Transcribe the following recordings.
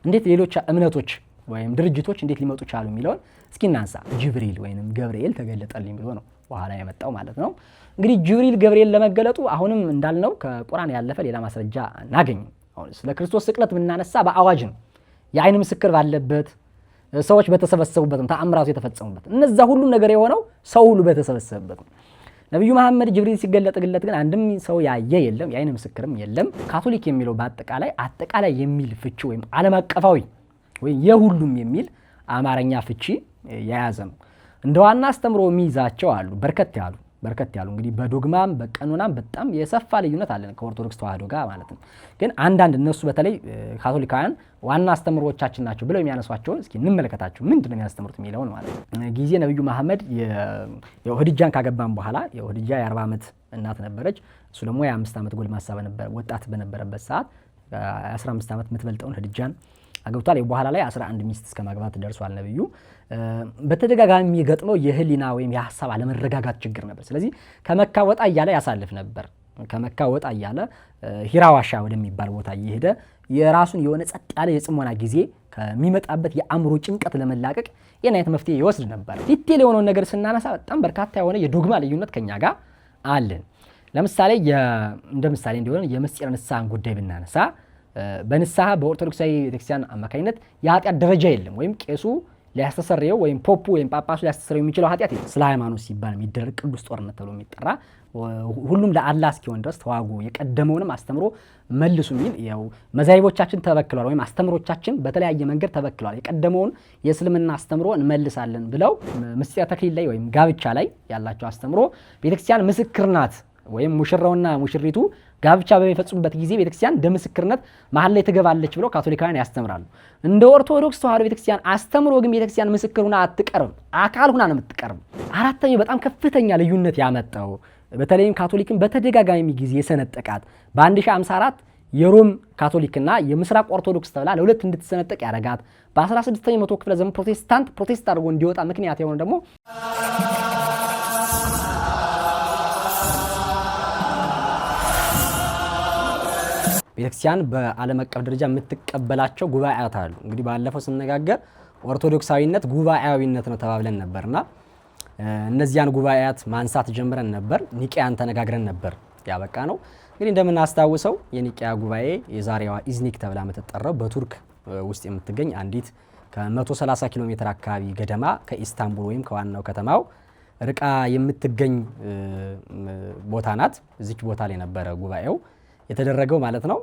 እንዴት ሌሎች እምነቶች ወይም ድርጅቶች እንዴት ሊመጡ ቻሉ የሚለውን እስኪ እናንሳ። ጅብሪል ወይንም ገብርኤል ተገለጠልኝ ብሎ ነው በኋላ የመጣው ማለት ነው። እንግዲህ ጅብሪል ገብርኤል ለመገለጡ አሁንም እንዳልነው ከቁርአን ያለፈ ሌላ ማስረጃ እናገኝ። አሁን ስለ ክርስቶስ ስቅለት ብናነሳ በአዋጅ ነው፣ የአይን ምስክር ባለበት፣ ሰዎች በተሰበሰቡበት፣ ተአምራቱ የተፈጸሙበት፣ እነዛ ሁሉ ነገር የሆነው ሰው ሁሉ በተሰበሰበበት ነው። ነብዩ መሐመድ ጅብሪል ሲገለጥለት ግን አንድም ሰው ያየ የለም፣ የአይን ምስክርም የለም። ካቶሊክ የሚለው አጠቃላይ የሚል ፍቺ ወይም ዓለም አቀፋዊ ወይ የሁሉም የሚል አማርኛ ፍቺ የያዘ ነው። እንደ ዋና አስተምሮ የሚይዛቸው አሉ በርከት ያሉ እንግዲህ በዶግማም በቀኖናም በጣም የሰፋ ልዩነት አለን ከኦርቶዶክስ ተዋህዶ ጋር ማለት ነው። ግን አንዳንድ እነሱ በተለይ ካቶሊካውያን ዋና አስተምሮዎቻችን ናቸው ብለው የሚያነሷቸውን እስኪ እንመለከታቸው። ምንድነው የሚያስተምሩት የሚለውን ማለት ነው። ጊዜ ነብዩ መሐመድ የኸዲጃን ካገባን በኋላ የኸዲጃ የ40 ዓመት እናት ነበረች። እሱ ደግሞ የ5 ዓመት ጎልማሳ ወጣት በነበረበት ሰዓት 15 ዓመት የምትበልጠውን ኸዲጃን አግብቷል። በኋላ ላይ 11 ሚስት እስከ ማግባት ደርሷል ነብዩ። በተደጋጋሚ የሚገጥመው የህሊና ወይም የሐሳብ አለመረጋጋት ችግር ነበር። ስለዚህ ከመካ ወጣ እያለ ያሳልፍ ነበር። ከመካ ወጣ እያለ ሂራ ዋሻ ወደሚባል ቦታ እየሄደ የራሱን የሆነ ጸጥ ያለ የጽሞና ጊዜ ከሚመጣበት የአእምሮ ጭንቀት ለመላቀቅ የና አይነት መፍትሄ ይወስድ ነበር። ዲቴል የሆነውን ነገር ስናነሳ በጣም በርካታ የሆነ የዶግማ ልዩነት ከኛ ጋር አለን። ለምሳሌ እንደ ምሳሌ እንዲሆን የምስጢረ ንስሐን ጉዳይ ብናነሳ በንስሐ በኦርቶዶክሳዊ ቤተክርስቲያን አማካኝነት የኃጢአት ደረጃ የለም። ወይም ቄሱ ሊያስተሰርየው ወይም ፖፑ ወይም ጳጳሱ ሊያስተሰርየው የሚችለው ኃጢአት የለም። ስለ ሃይማኖት ሲባል የሚደረግ ቅዱስ ጦርነት ተብሎ የሚጠራ ሁሉም ለአላህ እስኪሆን ድረስ ተዋጉ፣ የቀደመውንም አስተምሮ መልሱ የሚል ያው መዛሂቦቻችን ተበክሏል፣ ወይም አስተምሮቻችን በተለያየ መንገድ ተበክሏል። የቀደመውን የእስልምና አስተምሮ እንመልሳለን ብለው ምስጢረ ተክሊል ላይ ወይም ጋብቻ ላይ ያላቸው አስተምሮ ቤተክርስቲያን ምስክር ናት፣ ወይም ሙሽራውና ሙሽሪቱ ጋብቻ በሚፈጽሙበት ጊዜ ቤተክርስቲያን እንደ ምስክርነት መሀል ላይ ትገባለች ብለው ካቶሊካውያን ያስተምራሉ። እንደ ኦርቶዶክስ ተዋህዶ ቤተክርስቲያን አስተምሮ ግን ቤተክርስቲያን ምስክር ሆና አትቀርም፣ አካል ሆና ነው የምትቀርብ። አራተኛው በጣም ከፍተኛ ልዩነት ያመጣው በተለይም ካቶሊክን በተደጋጋሚ ጊዜ የሰነጠቃት በ1054 የሮም ካቶሊክና የምስራቅ ኦርቶዶክስ ተብላ ለሁለት እንድትሰነጠቅ ያረጋት በ16ኛው መቶ ክፍለ ዘመን ፕሮቴስታንት አድርጎ እንዲወጣ ምክንያት የሆነ ደግሞ ቤተክርስቲያን በዓለም አቀፍ ደረጃ የምትቀበላቸው ጉባኤያት አሉ። እንግዲህ ባለፈው ስንነጋገር ኦርቶዶክሳዊነት ጉባኤያዊነት ነው ተባብለን ነበርና እነዚያን ጉባኤያት ማንሳት ጀምረን ነበር። ኒቂያን ተነጋግረን ነበር ያበቃ ነው። እንግዲህ እንደምናስታውሰው የኒቂያ ጉባኤ የዛሬዋ ኢዝኒክ ተብላ የምትጠራው በቱርክ ውስጥ የምትገኝ አንዲት ከ130 ኪሎ ሜትር አካባቢ ገደማ ከኢስታንቡል ወይም ከዋናው ከተማው ርቃ የምትገኝ ቦታ ናት። እዚች ቦታ ላይ ነበረ ጉባኤው የተደረገው ማለት ነው።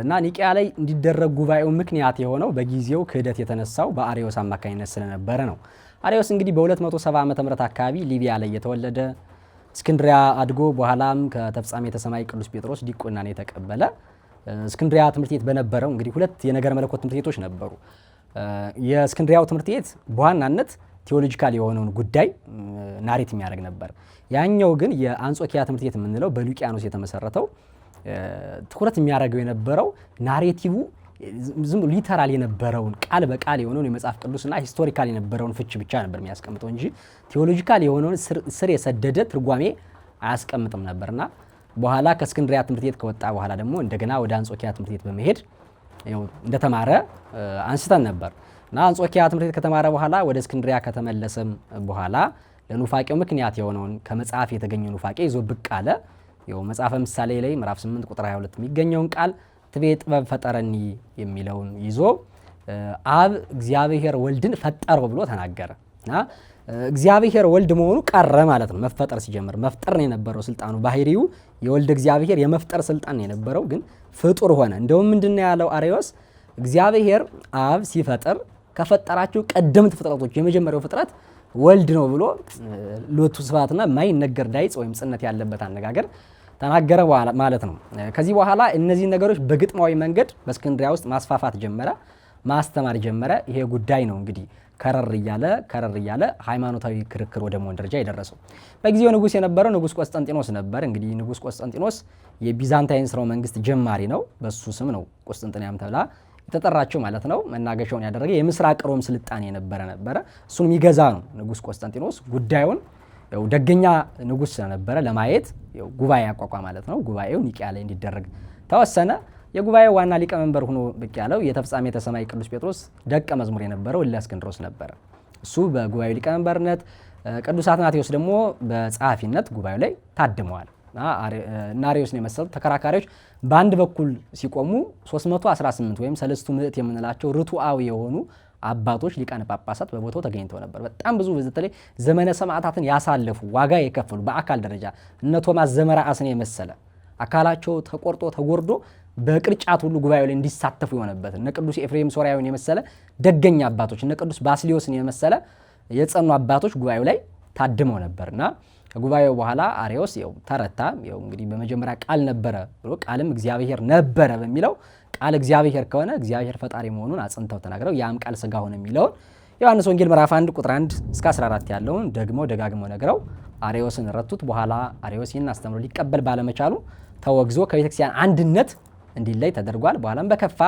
እና ኒቂያ ላይ እንዲደረግ ጉባኤው ምክንያት የሆነው በጊዜው ክህደት የተነሳው በአሪዮስ አማካኝነት ስለነበረ ነው። አሪዮስ እንግዲህ በ270 ዓመተ ምህረት አካባቢ ሊቢያ ላይ የተወለደ እስክንድሪያ አድጎ በኋላም ከተፍጻሜተ ሰማይ ቅዱስ ጴጥሮስ ዲቁናን የተቀበለ እስክንድሪያ ትምህርት ቤት በነበረው እንግዲህ ሁለት የነገር መለኮት ትምህርት ቤቶች ነበሩ። የእስክንድሪያው ትምህርት ቤት በዋናነት ቴዎሎጂካል የሆነውን ጉዳይ ናሬት የሚያደርግ ነበር። ያኛው ግን የአንጾኪያ ትምህርት ቤት የምንለው በሉቂያኖስ የተመሰረተው ትኩረት የሚያደርገው የነበረው ናሬቲቭ ዝም ሊተራል የነበረውን ቃል በቃል የሆነውን የመጽሐፍ ቅዱስና ሂስቶሪካል የነበረውን ፍች ብቻ ነበር የሚያስቀምጠው እንጂ ቴዎሎጂካል የሆነውን ስር የሰደደ ትርጓሜ አያስቀምጥም ነበርና በኋላ ከእስክንድሪያ ትምህርት ቤት ከወጣ በኋላ ደግሞ እንደገና ወደ አንጾኪያ ትምህርት ቤት በመሄድ እንደተማረ አንስተን ነበር እና አንጾኪያ ትምህርት ቤት ከተማረ በኋላ ወደ እስክንድሪያ ከተመለሰም በኋላ ለኑፋቄው ምክንያት የሆነውን ከመጽሐፍ የተገኘው ኑፋቄ ይዞ ብቅ አለ። መጽሐፈ ምሳሌ ላይ ምዕራፍ 8 ቁጥር 22 የሚገኘውን ቃል ትቤ ጥበብ ፈጠረኒ የሚለውን ይዞ አብ እግዚአብሔር ወልድን ፈጠረው ብሎ ተናገረ እና እግዚአብሔር ወልድ መሆኑ ቀረ ማለት ነው። መፈጠር ሲጀምር መፍጠር ነው የነበረው ስልጣኑ፣ ባህሪው የወልድ እግዚአብሔር የመፍጠር ስልጣን ነው የነበረው፣ ግን ፍጡር ሆነ። እንደውም ምንድነው ያለው አሪዮስ እግዚአብሔር አብ ሲፈጥር ከፈጠራቸው ቀደምት ፍጥረቶች የመጀመሪያው ፍጥረት ወልድ ነው ብሎ ሎቱ ስብሐትና ማይነገር ዳይጽ ወይም ጽነት ያለበት አነጋገር ተናገረ ማለት ነው። ከዚህ በኋላ እነዚህ ነገሮች በግጥማዊ መንገድ በእስክንድሪያ ውስጥ ማስፋፋት ጀመረ፣ ማስተማር ጀመረ። ይሄ ጉዳይ ነው እንግዲህ ከረር እያለ ሃይማኖታዊ ክርክር ወደ መሆን ደረጃ የደረሰው። በጊዜው ንጉስ የነበረው ንጉስ ቆስጠንጢኖስ ነበር። እንግዲህ ንጉስ ቆስጠንጢኖስ የቢዛንታይን ስርወ መንግስት ጀማሪ ነው። በሱ ስም ነው ቆስጠንጢንያም ተብላ የተጠራቸው ማለት ነው። መናገሻውን ያደረገ የምስራቅ ሮም ስልጣኔ ነበረ። እሱን የሚገዛ ነው ንጉስ ቆስጠንጢኖስ። ጉዳዩን ደገኛ ንጉስ ስለነበረ ለማየት ጉባኤ ያቋቋ ማለት ነው። ጉባኤው ኒቂያ ላይ እንዲደረግ ተወሰነ። የጉባኤው ዋና ሊቀመንበር ሆኖ ብቅ ያለው የተፍጻሜተ ሰማይ ቅዱስ ጴጥሮስ ደቀ መዝሙር የነበረው እለእስክንድሮስ ነበረ። እሱ በጉባኤው ሊቀመንበርነት፣ ቅዱስ አትናቴዎስ ደግሞ በጸሐፊነት ጉባኤው ላይ ታድመዋል። እና አርዮስን የመሰሉ ተከራካሪዎች በአንድ በኩል ሲቆሙ 318 ወይም ሰለስቱ ምዕት የምንላቸው ርቱዓዊ የሆኑ አባቶች ሊቃነ ጳጳሳት በቦታው ተገኝተው ነበር። በጣም ብዙ በተለይ ዘመነ ሰማዕታትን ያሳለፉ ዋጋ የከፈሉ በአካል ደረጃ እነ ቶማስ ዘመርዓስን የመሰለ አካላቸው ተቆርጦ ተጎርዶ በቅርጫት ሁሉ ጉባኤው ላይ እንዲሳተፉ የሆነበት እነ ቅዱስ ኤፍሬም ሶርያዊን የመሰለ ደገኛ አባቶች እነ ቅዱስ ባስልዮስን የመሰለ የጸኑ አባቶች ጉባኤው ላይ ታድመው ነበርና ከጉባኤው በኋላ አርዮስ ተረታ። እንግዲህ በመጀመሪያ ቃል ነበረ ብሎ ቃልም እግዚአብሔር ነበረ በሚለው ቃል እግዚአብሔር ከሆነ እግዚአብሔር ፈጣሪ መሆኑን አጽንተው ተናግረው ያም ቃል ሥጋ ሆነ የሚለውን ዮሐንስ ወንጌል ምዕራፍ 1 ቁጥር 1 እስከ 14 ያለውን ደጋግመው ነግረው አርዮስን ረቱት። በኋላ አርዮስ ይህን አስተምሮ ሊቀበል ባለመቻሉ ተወግዞ ከቤተክርስቲያን አንድነት እንዲለይ ተደርጓል። በኋላም በከፋ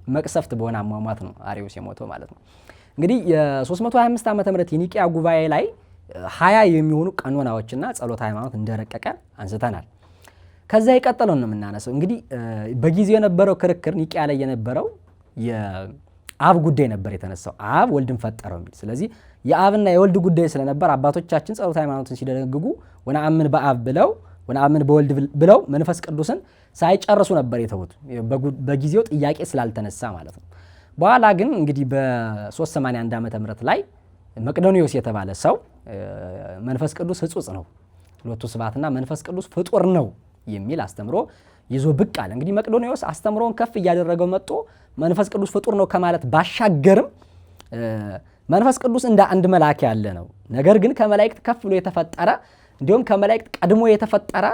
መቅሰፍት በሆነ አሟሟት ነው አርዮስ የሞተው ማለት ነው። እንግዲህ የ325 ዓመተ ምህረት የኒቂያ ጉባኤ ላይ 20 የሚሆኑ ቀኖናዎችና ጸሎተ ሃይማኖት እንደረቀቀ አንስተናል። ከዛ የቀጠለውን ነው የምናነሳው። እንግዲህ በጊዜው የነበረው ክርክር ኒቂያ ላይ የነበረው የአብ ጉዳይ ነበር የተነሳው፣ አብ ወልድን ፈጠረው የሚል። ስለዚህ የአብና የወልድ ጉዳይ ስለነበር አባቶቻችን ጸሎተ ሃይማኖትን ሲደነግጉ ወነአምን በአብ ብለው ወነአምን በወልድ ብለው መንፈስ ቅዱስን ሳይጨርሱ ነበር የተውት፣ በጊዜው ጥያቄ ስላልተነሳ ማለት ነው። በኋላ ግን እንግዲህ በ381 ዓመተ ምህረት ላይ መቅዶኒዎስ የተባለ ሰው መንፈስ ቅዱስ ሕጹጽ ነው፣ ሎቱ ስብሐትና መንፈስ ቅዱስ ፍጡር ነው የሚል አስተምሮ ይዞ ብቅ አለ። እንግዲህ መቅዶኒዎስ አስተምሮን ከፍ እያደረገው መጥቶ መንፈስ ቅዱስ ፍጡር ነው ከማለት ባሻገርም መንፈስ ቅዱስ እንደ አንድ መልአክ ያለ ነው፣ ነገር ግን ከመላእክት ከፍ ብሎ የተፈጠረ እንዲሁም ከመላእክት ቀድሞ የተፈጠረ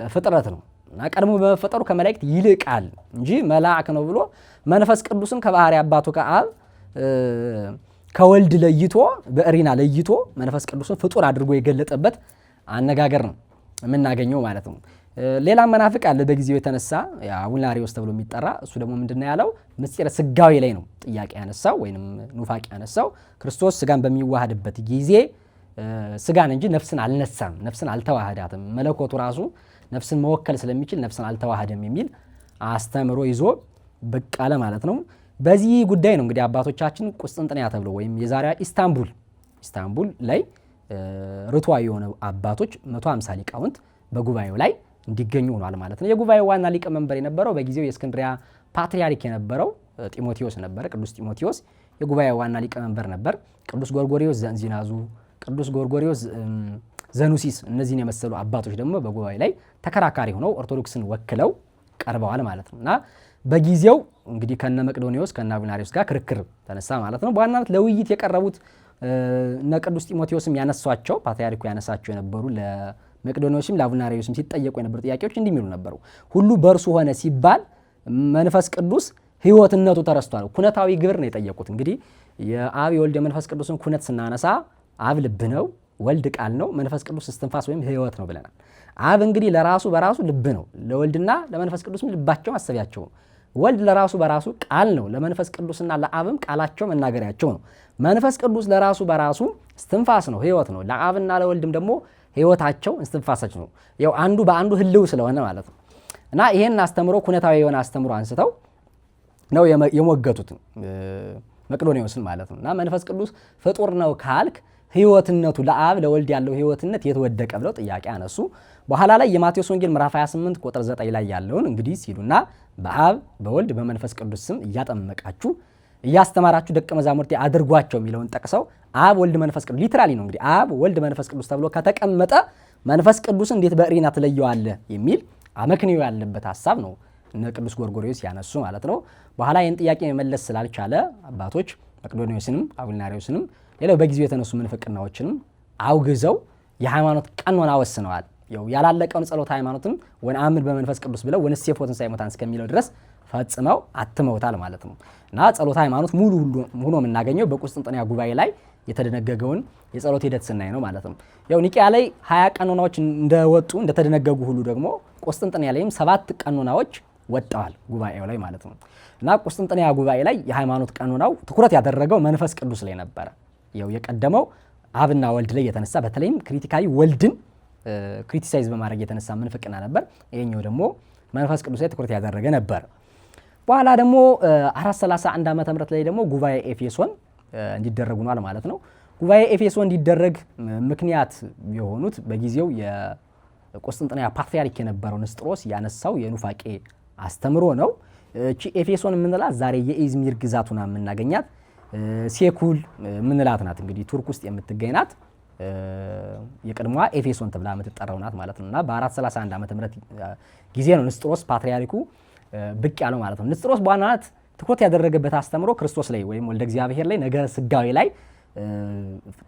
ፍጥረት ነው እና ቀድሞ በመፈጠሩ ከመላእክት ይልቃል እንጂ መልአክ ነው ብሎ መንፈስ ቅዱስን ከባህሪ አባቱ ከአብ ከወልድ ለይቶ በእሪና ለይቶ መንፈስ ቅዱስን ፍጡር አድርጎ የገለጠበት አነጋገር ነው የምናገኘው ማለት ነው። ሌላ መናፍቅ አለ በጊዜው የተነሳ አቡላሪዮስ ተብሎ የሚጠራ። እሱ ደግሞ ምንድነው ያለው? ምስጢረ ስጋዌ ላይ ነው ጥያቄ ያነሳው ወይንም ኑፋቄ ያነሳው። ክርስቶስ ስጋን በሚዋሃድበት ጊዜ ስጋን እንጂ ነፍስን አልነሳም፣ ነፍስን አልተዋሃዳትም። መለኮቱ ራሱ ነፍስን መወከል ስለሚችል ነፍስን አልተዋሃደም የሚል አስተምሮ ይዞ ብቅ አለ ማለት ነው። በዚህ ጉዳይ ነው እንግዲህ አባቶቻችን ቁስጥንጥንያ ተብሎ ወይም የዛሬዋ ኢስታንቡል ላይ ርቱዓዊ የሆኑ አባቶች 150 ሊቃውንት በጉባኤው ላይ እንዲገኙ ሆኗል ማለት ነው። የጉባኤው ዋና ሊቀመንበር የነበረው በጊዜው የእስክንድሪያ ፓትርያርክ የነበረው ጢሞቴዎስ ነበረ። ቅዱስ ጢሞቴዎስ የጉባኤው ዋና ሊቀመንበር ነበር። ቅዱስ ጎርጎርዮስ ዘእንዚናዙ፣ ቅዱስ ጎርጎርዮስ ዘኑሲስ፣ እነዚህን የመሰሉ አባቶች ደግሞ በጉባኤ ላይ ተከራካሪ ሆነው ኦርቶዶክስን ወክለው ቀርበዋል ማለት ነው። እና በጊዜው እንግዲህ ከነ መቅዶኒዎስ ከነ አቡናሪዎስ ጋር ክርክር ተነሳ ማለት ነው። በዋናነት ለውይይት የቀረቡት እነ ቅዱስ ጢሞቴዎስም ያነሷቸው ፓትርያርኩ ያነሳቸው የነበሩ ለመቅዶኒዎስም ለአቡናሪዎስም ሲጠየቁ የነበሩ ጥያቄዎች እንዲህ የሚሉ ነበሩ። ሁሉ በእርሱ ሆነ ሲባል መንፈስ ቅዱስ ሕይወትነቱ ተረስቷል። ኩነታዊ ግብር ነው የጠየቁት። እንግዲህ የአብ የወልድ የመንፈስ ቅዱስን ኩነት ስናነሳ አብ ልብ ነው፣ ወልድ ቃል ነው፣ መንፈስ ቅዱስ እስትንፋስ ወይም ሕይወት ነው ብለናል። አብ እንግዲህ ለራሱ በራሱ ልብ ነው፣ ለወልድና ለመንፈስ ቅዱስም ልባቸው ማሰቢያቸው ነው። ወልድ ለራሱ በራሱ ቃል ነው፣ ለመንፈስ ቅዱስና ለአብም ቃላቸው መናገሪያቸው ነው። መንፈስ ቅዱስ ለራሱ በራሱ እስትንፋስ ነው፣ ሕይወት ነው። ለአብና ለወልድም ደግሞ ሕይወታቸው እስትንፋሳቸው ነው። ያው አንዱ በአንዱ ህልው ስለሆነ ማለት ነው። እና ይሄን አስተምሮ ኩነታዊ የሆነ አስተምሮ አንስተው ነው የሞገቱት መቅዶኒዎስን ማለት ነው። እና መንፈስ ቅዱስ ፍጡር ነው ካልክ ሕይወትነቱ ለአብ ለወልድ ያለው ሕይወትነት የተወደቀ ብለው ጥያቄ አነሱ። በኋላ ላይ የማቴዎስ ወንጌል ምዕራፍ 28 ቁጥር 9 ላይ ያለውን እንግዲህ ሲሉና በአብ በወልድ በመንፈስ ቅዱስ ስም እያጠመቃችሁ እያስተማራችሁ ደቀ መዛሙርቴ አድርጓቸው የሚለውን ጠቅሰው አብ ወልድ መንፈስ ቅዱስ ሊትራሊ ነው እንግዲህ አብ ወልድ መንፈስ ቅዱስ ተብሎ ከተቀመጠ መንፈስ ቅዱስን እንዴት በእሪና ትለየዋለህ የሚል አመክንዮ ያለበት ሐሳብ ነው እነ ቅዱስ ጎርጎርዮስ ያነሱ ማለት ነው። በኋላ ይህን ጥያቄ መመለስ ስላልቻለ አባቶች መቅዶኒዎስንም አቡናሪዎስንም ሌላው በጊዜው የተነሱ ምንፍቅናዎችንም አውግዘው የሃይማኖት ቀኖና ወስነዋል። ያላለቀውን ጸሎት ሃይማኖትን ወነአምን በመንፈስ ቅዱስ ብለው ወንሴፎ ትንሣኤ ሙታን እስከሚለው ድረስ ፈጽመው አትመውታል ማለት ነው። እና ጸሎት ሃይማኖት ሙሉ ሆኖ የምናገኘው በቁስጥንጥንያ ጉባኤ ላይ የተደነገገውን የጸሎት ሂደት ስናይ ነው ማለት ነው። ኒቂያ ላይ 20 ቀኖናዎች እንደወጡ እንደተደነገጉ ሁሉ ደግሞ ቁስጥንጥንያ ላይም 7 ቀኖናዎች ወጣዋል ጉባኤው ላይ ማለት ነው። እና ቁስጥንጥንያ ጉባኤ ላይ የሃይማኖት ቀኖናው ትኩረት ያደረገው መንፈስ ቅዱስ ላይ ነበረ። የቀደመው አብና ወልድ ላይ የተነሳ በተለይም ክሪቲካሊ ወልድን ክሪቲሳይዝ በማድረግ የተነሳ ምንፍቅና ነበር። ይሄኛው ደግሞ መንፈስ ቅዱስ ላይ ትኩረት ያደረገ ነበር። በኋላ ደግሞ 431 ዓመተ ምህረት ላይ ደግሞ ጉባኤ ኤፌሶን እንዲደረግ ሆኗል ማለት ነው። ጉባኤ ኤፌሶን እንዲደረግ ምክንያት የሆኑት በጊዜው የቁስጥንጥንያ ፓትርያርክ የነበረው ንስጥሮስ ያነሳው የኑፋቄ አስተምሮ ነው። እቺ ኤፌሶን የምንላት ዛሬ የኢዝሚር ግዛቱና የምናገኛት ሴኩል የምንላት ናት። እንግዲህ ቱርክ ውስጥ የምትገኝ ናት። የቀድሞዋ ኤፌሶን ተብላ የምትጠራው ናት ማለት ነውና በ431 ዓመተ ምህረት ጊዜ ነው ንስጥሮስ ፓትርያርኩ ብቅ ያለው ማለት ነው። ንስጥሮስ በዋናነት ትኩረት ያደረገበት አስተምሮ ክርስቶስ ላይ ወይም ወልደ እግዚአብሔር ላይ ነገረ ስጋዊ ላይ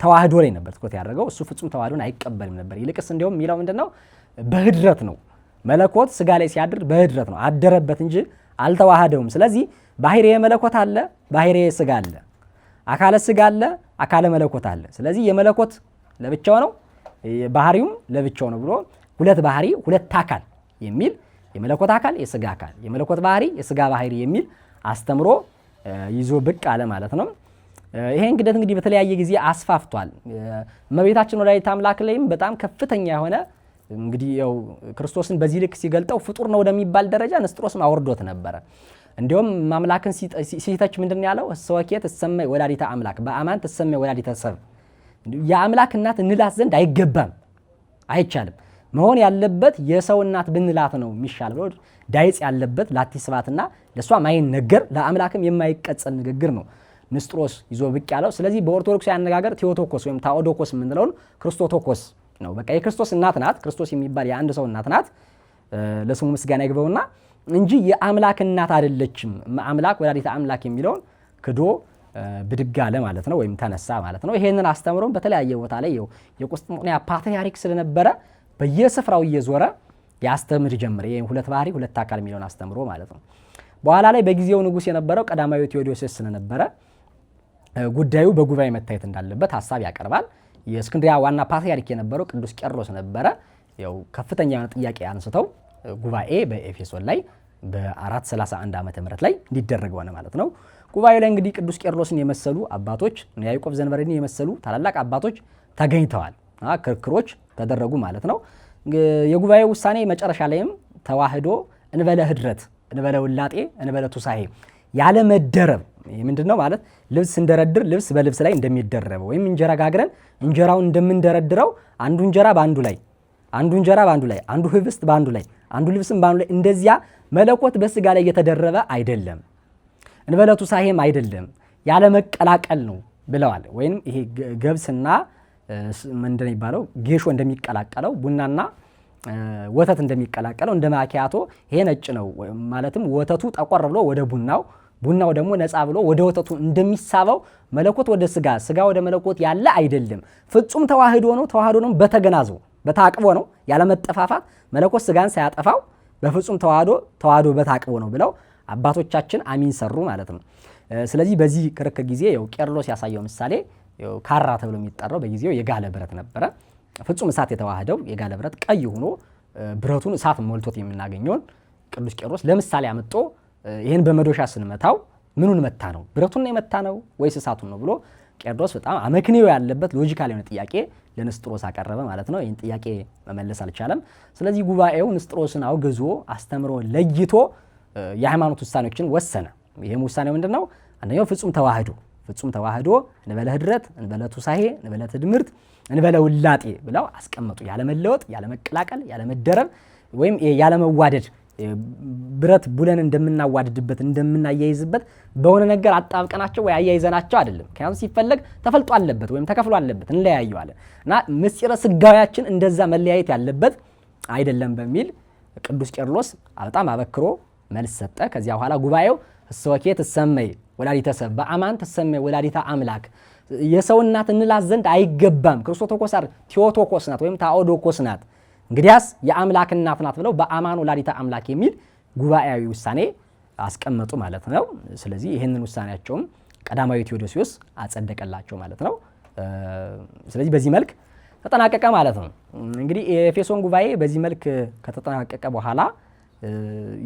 ተዋህዶ ላይ ነበር ትኩረት ያደረገው። እሱ ፍጹም ተዋህዶን አይቀበልም ነበር። ይልቅስ እንዲያውም የሚለው ምንድነው በህድረት ነው። መለኮት ስጋ ላይ ሲያድር በህድረት ነው አደረበት እንጂ አልተዋሃደውም። ስለዚህ ባህሪየ መለኮት አለ፣ ባህሪየ ስጋ አለ፣ አካለ ስጋ አለ፣ አካለ መለኮት አለ። ስለዚህ የመለኮት ለብቻው ነው፣ ባህሪውም ለብቻው ነው ብሎ ሁለት ባህሪ ሁለት አካል የሚል የመለኮት አካል የስጋ አካል፣ የመለኮት ባህሪ የስጋ ባህሪ የሚል አስተምሮ ይዞ ብቅ አለ ማለት ነው። ይሄ እንግዲህ በተለያየ ጊዜ አስፋፍቷል። እመቤታችን ወላዲተ አምላክ ላይም በጣም ከፍተኛ የሆነ እንግዲህ ያው ክርስቶስን በዚህ ልክ ሲገልጠው ፍጡር ነው ወደሚባል ደረጃ ንስጥሮስም አወርዶት ነበረ። እንዲሁም ማምላክን ሲተች ምንድነው ያለው? ሰወኬት ተሰማይ ወላዲተ አምላክ በአማን ተሰማይ ወላዲተ ሰብ፣ የአምላክ እናት እንላት ዘንድ አይገባም፣ አይቻልም። መሆን ያለበት የሰው እናት ብንላት ነው የሚሻል ብሎ ዳይጽ ያለበት ላቲ ስባትና ለሷ ማይነገር ለአምላክም የማይቀጸል ንግግር ነው ንስጥሮስ ይዞ ብቅ ያለው። ስለዚህ በኦርቶዶክስ ያነጋገር ቴዎቶኮስ ወይም ታኦዶኮስ የምንለው ክርስቶቶኮስ ነው። በቃ የክርስቶስ እናት ናት። ክርስቶስ የሚባል የአንድ ሰው እናት ናት። ለስሙ ምስጋና ይግባውና እንጂ የአምላክ እናት አይደለችም። አምላክ ወላዲተ አምላክ የሚለውን ክዶ ብድግ አለ ማለት ነው፣ ወይም ተነሳ ማለት ነው። ይሄንን አስተምሮን በተለያየ ቦታ ላይ የቁስጥንጥንያ ፓትርያርክ ስለነበረ በየስፍራው እየዞረ ያስተምር ጀመረ። ይሄን ሁለት ባህሪ ሁለት አካል የሚለውን አስተምሮ ማለት ነው። በኋላ ላይ በጊዜው ንጉስ የነበረው ቀዳማዊ ቴዎዶሲስ ስለነበረ ጉዳዩ በጉባኤ መታየት እንዳለበት ሐሳብ ያቀርባል። የእስክንድርያ ዋና ፓትርያርክ የነበረው ቅዱስ ቄርሎስ ነበረ። ያው ከፍተኛ የሆነ ጥያቄ አንስተው ጉባኤ በኤፌሶን ላይ በ431 ዓመተ ምህረት ላይ እንዲደረግ ሆነ ማለት ነው። ጉባኤው ላይ እንግዲህ ቅዱስ ቄርሎስን የመሰሉ አባቶች፣ ያዕቆብ ዘንበረድን የመሰሉ ታላላቅ አባቶች ተገኝተዋል። ክርክሮች ተደረጉ ማለት ነው። የጉባኤው ውሳኔ መጨረሻ ላይም ተዋህዶ እንበለ ህድረት እንበለ ውላጤ እንበለ ቱሳሄ ያለ መደረብ ምንድነው ማለት ልብስ እንደረድር ልብስ በልብስ ላይ እንደሚደረበው ወይም እንጀራ ጋግረን እንጀራውን እንደምንደረድረው አንዱ እንጀራ ባንዱ ላይ አንዱ እንጀራ ባንዱ ላይ አንዱ ህብስት ባንዱ ላይ አንዱ ልብስም ባንዱ ላይ እንደዚያ መለኮት በስጋ ላይ የተደረበ አይደለም፣ እንበለ ቱሳሄም አይደለም፣ ያለ መቀላቀል ነው ብለዋል። ወይም ይሄ ገብስና ምንድነው ይባለው ጌሾ እንደሚቀላቀለው ቡናና ወተት እንደሚቀላቀለው እንደ ማኪያቶ ይሄ ነጭ ነው ማለትም ወተቱ ጠቆር ብሎ ወደ ቡናው ደግሞ ነፃ ብሎ ወደ ወተቱ እንደሚሳበው መለኮት ወደ ስጋ፣ ስጋ ወደ መለኮት ያለ አይደለም። ፍጹም ተዋህዶ ነው። ተዋህዶ ነው በተገናዝቦ በታቅቦ ነው ያለ መጠፋፋት መለኮት ስጋን ሳያጠፋው በፍጹም ተዋህዶ በታቅቦ ነው ብለው አባቶቻችን አሚን ሰሩ ማለት ነው። ስለዚህ በዚህ ክርክር ጊዜ ቄርሎስ ያሳየው ምሳሌ ካራ ተብሎ የሚጠራው በጊዜው የጋለ ብረት ነበረ። ፍጹም እሳት የተዋህደው የጋለ ብረት ቀይ ሆኖ ብረቱን እሳት ሞልቶት የምናገኘውን ቅዱስ ቄርሎስ ለምሳሌ አመጣ። ይሄን በመዶሻ ስንመታው ምኑን መታ ነው? ብረቱን የመታ ነው ወይስ እሳቱን ነው ብሎ ቄርሎስ በጣም አመክንዮ ያለበት ሎጂካል የሆነ ጥያቄ ለንስጥሮስ አቀረበ ማለት ነው። ይሄን ጥያቄ መመለስ አልቻለም። ስለዚህ ጉባኤው ንስጥሮስን አውግዞ አስተምሮ ለይቶ የሃይማኖት ውሳኔዎችን ወሰነ። ይሄም ውሳኔው ምንድነው? አንደኛው ፍጹም ተዋህዶ እንበለ ህድረት እንበለ ቱሳሄ እንበለ ትድምርት እንበለ ውላጤ ብለው አስቀመጡ። ያለ መለወጥ፣ ያለ መቀላቀል፣ ያለ መደረብ ወይም ያለ መዋደድ ብረት ቡለን እንደምናዋድድበት እንደምናያይዝበት በሆነ ነገር አጣብቀናቸው ወይ አያይዘናቸው አይደለም። ምክንያቱም ሲፈለግ ተፈልጦ አለበት ወይም ተከፍሎ አለበት እንለያየዋለን እና ምስጢረ ስጋዊያችን እንደዛ መለያየት ያለበት አይደለም በሚል ቅዱስ ቄርሎስ በጣም አበክሮ መልስ ሰጠ። ከዚያ በኋላ ጉባኤው እሰወኬ ተሰመይ ወላዲተ ሰብ በአማን ተሰመይ ወላዲተ አምላክ የሰው እናት እንላት ዘንድ አይገባም፣ ክርስቶቶኮስ ቴዎቶኮስ ናት ወይም ታኦዶኮስ ናት፣ እንግዲያስ የአምላክ እናት ናት ብለው በአማን ወላዲተ አምላክ የሚል ጉባኤያዊ ውሳኔ አስቀመጡ ማለት ነው። ስለዚህ ይህንን ውሳኔያቸውም ቀዳማዊ ቴዎዶሲዮስ አጸደቀላቸው ማለት ነው። ስለዚህ በዚህ መልክ ተጠናቀቀ ማለት ነው። እንግዲህ የኤፌሶን ጉባኤ በዚህ መልክ ከተጠናቀቀ በኋላ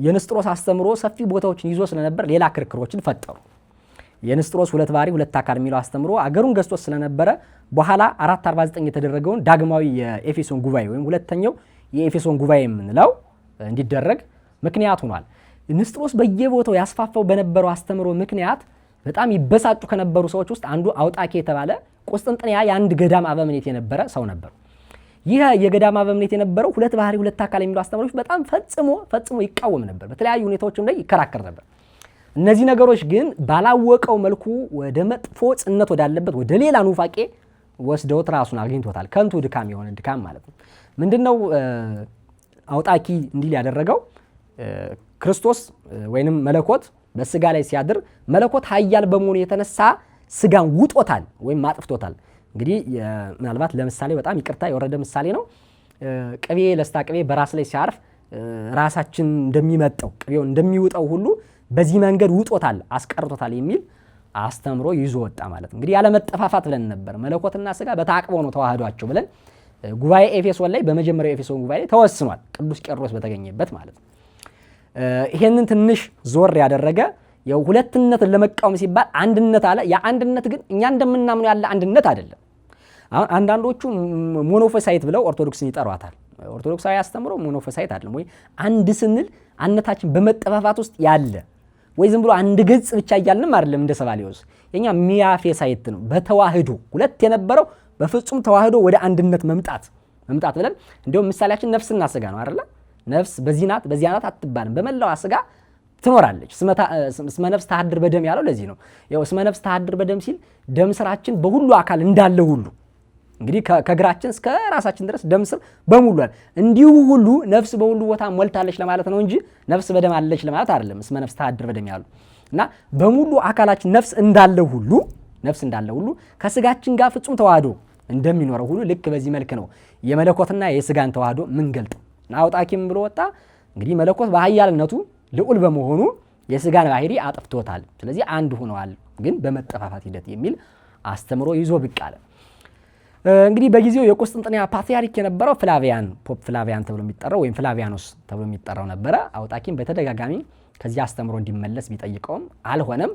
የንስጥሮስ አስተምሮ ሰፊ ቦታዎችን ይዞ ስለነበር ሌላ ክርክሮችን ፈጠሩ። የንስጥሮስ ሁለት ባህሪ ሁለት አካል የሚለው አስተምሮ አገሩን ገዝቶ ስለነበረ በኋላ 449 የተደረገውን ዳግማዊ የኤፌሶን ጉባኤ ወይም ሁለተኛው የኤፌሶን ጉባኤ የምንለው እንዲደረግ ምክንያት ሆኗል። ንስጥሮስ በየቦታው ያስፋፋው በነበረው አስተምሮ ምክንያት በጣም ይበሳጩ ከነበሩ ሰዎች ውስጥ አንዱ አውጣኪ የተባለ ቁስጥንጥንያ የአንድ ገዳም አበምኔት የነበረ ሰው ነበር። ይህ የገዳም አበምኔት የነበረው ሁለት ባህሪ ሁለት አካል የሚሉ አስተምሮች በጣም ፈጽሞ ይቃወም ነበር። በተለያዩ ሁኔታዎችም ላይ ይከራከር ነበር። እነዚህ ነገሮች ግን ባላወቀው መልኩ ወደ መጥፎ ጽነት ወዳለበት ወደ ሌላ ኑፋቄ ወስደውት ራሱን አግኝቶታል። ከንቱ ድካም የሆነ ድካም ማለት ነው። ምንድነው አውጣኪ እንዲል ያደረገው? ክርስቶስ ወይንም መለኮት በስጋ ላይ ሲያድር መለኮት ኃያል በመሆኑ የተነሳ ስጋን ውጦታል ወይም ማጥፍቶታል። እንግዲህ ምናልባት ለምሳሌ በጣም ይቅርታ የወረደ ምሳሌ ነው። ቅቤ ለስታ ቅቤ በራስ ላይ ሲያርፍ ራሳችን እንደሚመጣው ቅቤው እንደሚውጠው ሁሉ በዚህ መንገድ ውጦታል አስቀርቶታል የሚል አስተምሮ ይዞ ወጣ ማለት ነው። እንግዲህ ያለ መጠፋፋት ብለን ነበር መለኮትና ስጋ በታቅቦ ነው ተዋህዷቸው ብለን ጉባኤ ኤፌሶን ላይ በመጀመሪያው ኤፌሶን ጉባኤ ላይ ተወስኗል። ቅዱስ ቄርሎስ በተገኘበት ማለት ነው። ይሄንን ትንሽ ዞር ያደረገ የሁለትነትን ለመቃወም ሲባል አንድነት አለ። ያ አንድነት ግን እኛ እንደምናምነው ያለ አንድነት አይደለም። አሁን አንዳንዶቹ ሞኖፎሳይት ብለው ኦርቶዶክስን ይጠሯታል። ኦርቶዶክሳዊ አስተምሮ ሞኖፎሳይት አይደለም ወይ አንድ ስንል አንድነታችን በመጠፋፋት ውስጥ ያለ ወይ ዝም ብሎ አንድ ገጽ ብቻ እያልንም አይደለም። እንደ ሰባሊዮስ የኛ ሚያፌሳይት ነው። በተዋህዶ ሁለት የነበረው በፍጹም ተዋህዶ ወደ አንድነት መምጣት ብለን እንዲሁም ምሳሌያችን ነፍስና ስጋ ነው አይደል? ነፍስ በዚህ ናት በዚያ ናት አትባልም። በመላው ስጋ ትኖራለች። እስመ ነፍስ ተሐድር በደም ያለው ለዚህ ነው። ያው እስመ ነፍስ ተሐድር በደም ሲል ደም ስራችን በሁሉ አካል እንዳለ ሁሉ እንግዲህ ከእግራችን እስከ ራሳችን ድረስ ደም ስር በሙሉ እንዲሁ ሁሉ ነፍስ በሁሉ ቦታ ሞልታለች ለማለት ነው እንጂ ነፍስ በደም አለች ለማለት አይደለም። እስመ ነፍስ ተሐድር በደም ያለው እና በሙሉ አካላችን ነፍስ እንዳለ ሁሉ ከስጋችን ጋር ፍጹም ተዋህዶ እንደሚኖረው ሁሉ ልክ በዚህ መልክ ነው የመለኮትና የስጋን ተዋህዶ ምን ገልጠው እና አውጣኪም ብሎ ወጣ። እንግዲህ መለኮት በኃያልነቱ ልዑል በመሆኑ የስጋን ባህሪ አጥፍቶታል። ስለዚህ አንድ ሆነዋል ግን በመጠፋፋት ሂደት የሚል አስተምሮ ይዞ ብቅ አለ። እንግዲህ በጊዜው የቁስጥንጥንያ ፓትርያርክ የነበረው ፖፕ ፍላቪያን ተብሎ የሚጠራው ወይም ፍላቪያኖስ ተብሎ የሚጠራው ነበረ። አውጣኪም በተደጋጋሚ ከዚህ አስተምሮ እንዲመለስ ቢጠይቀውም አልሆነም።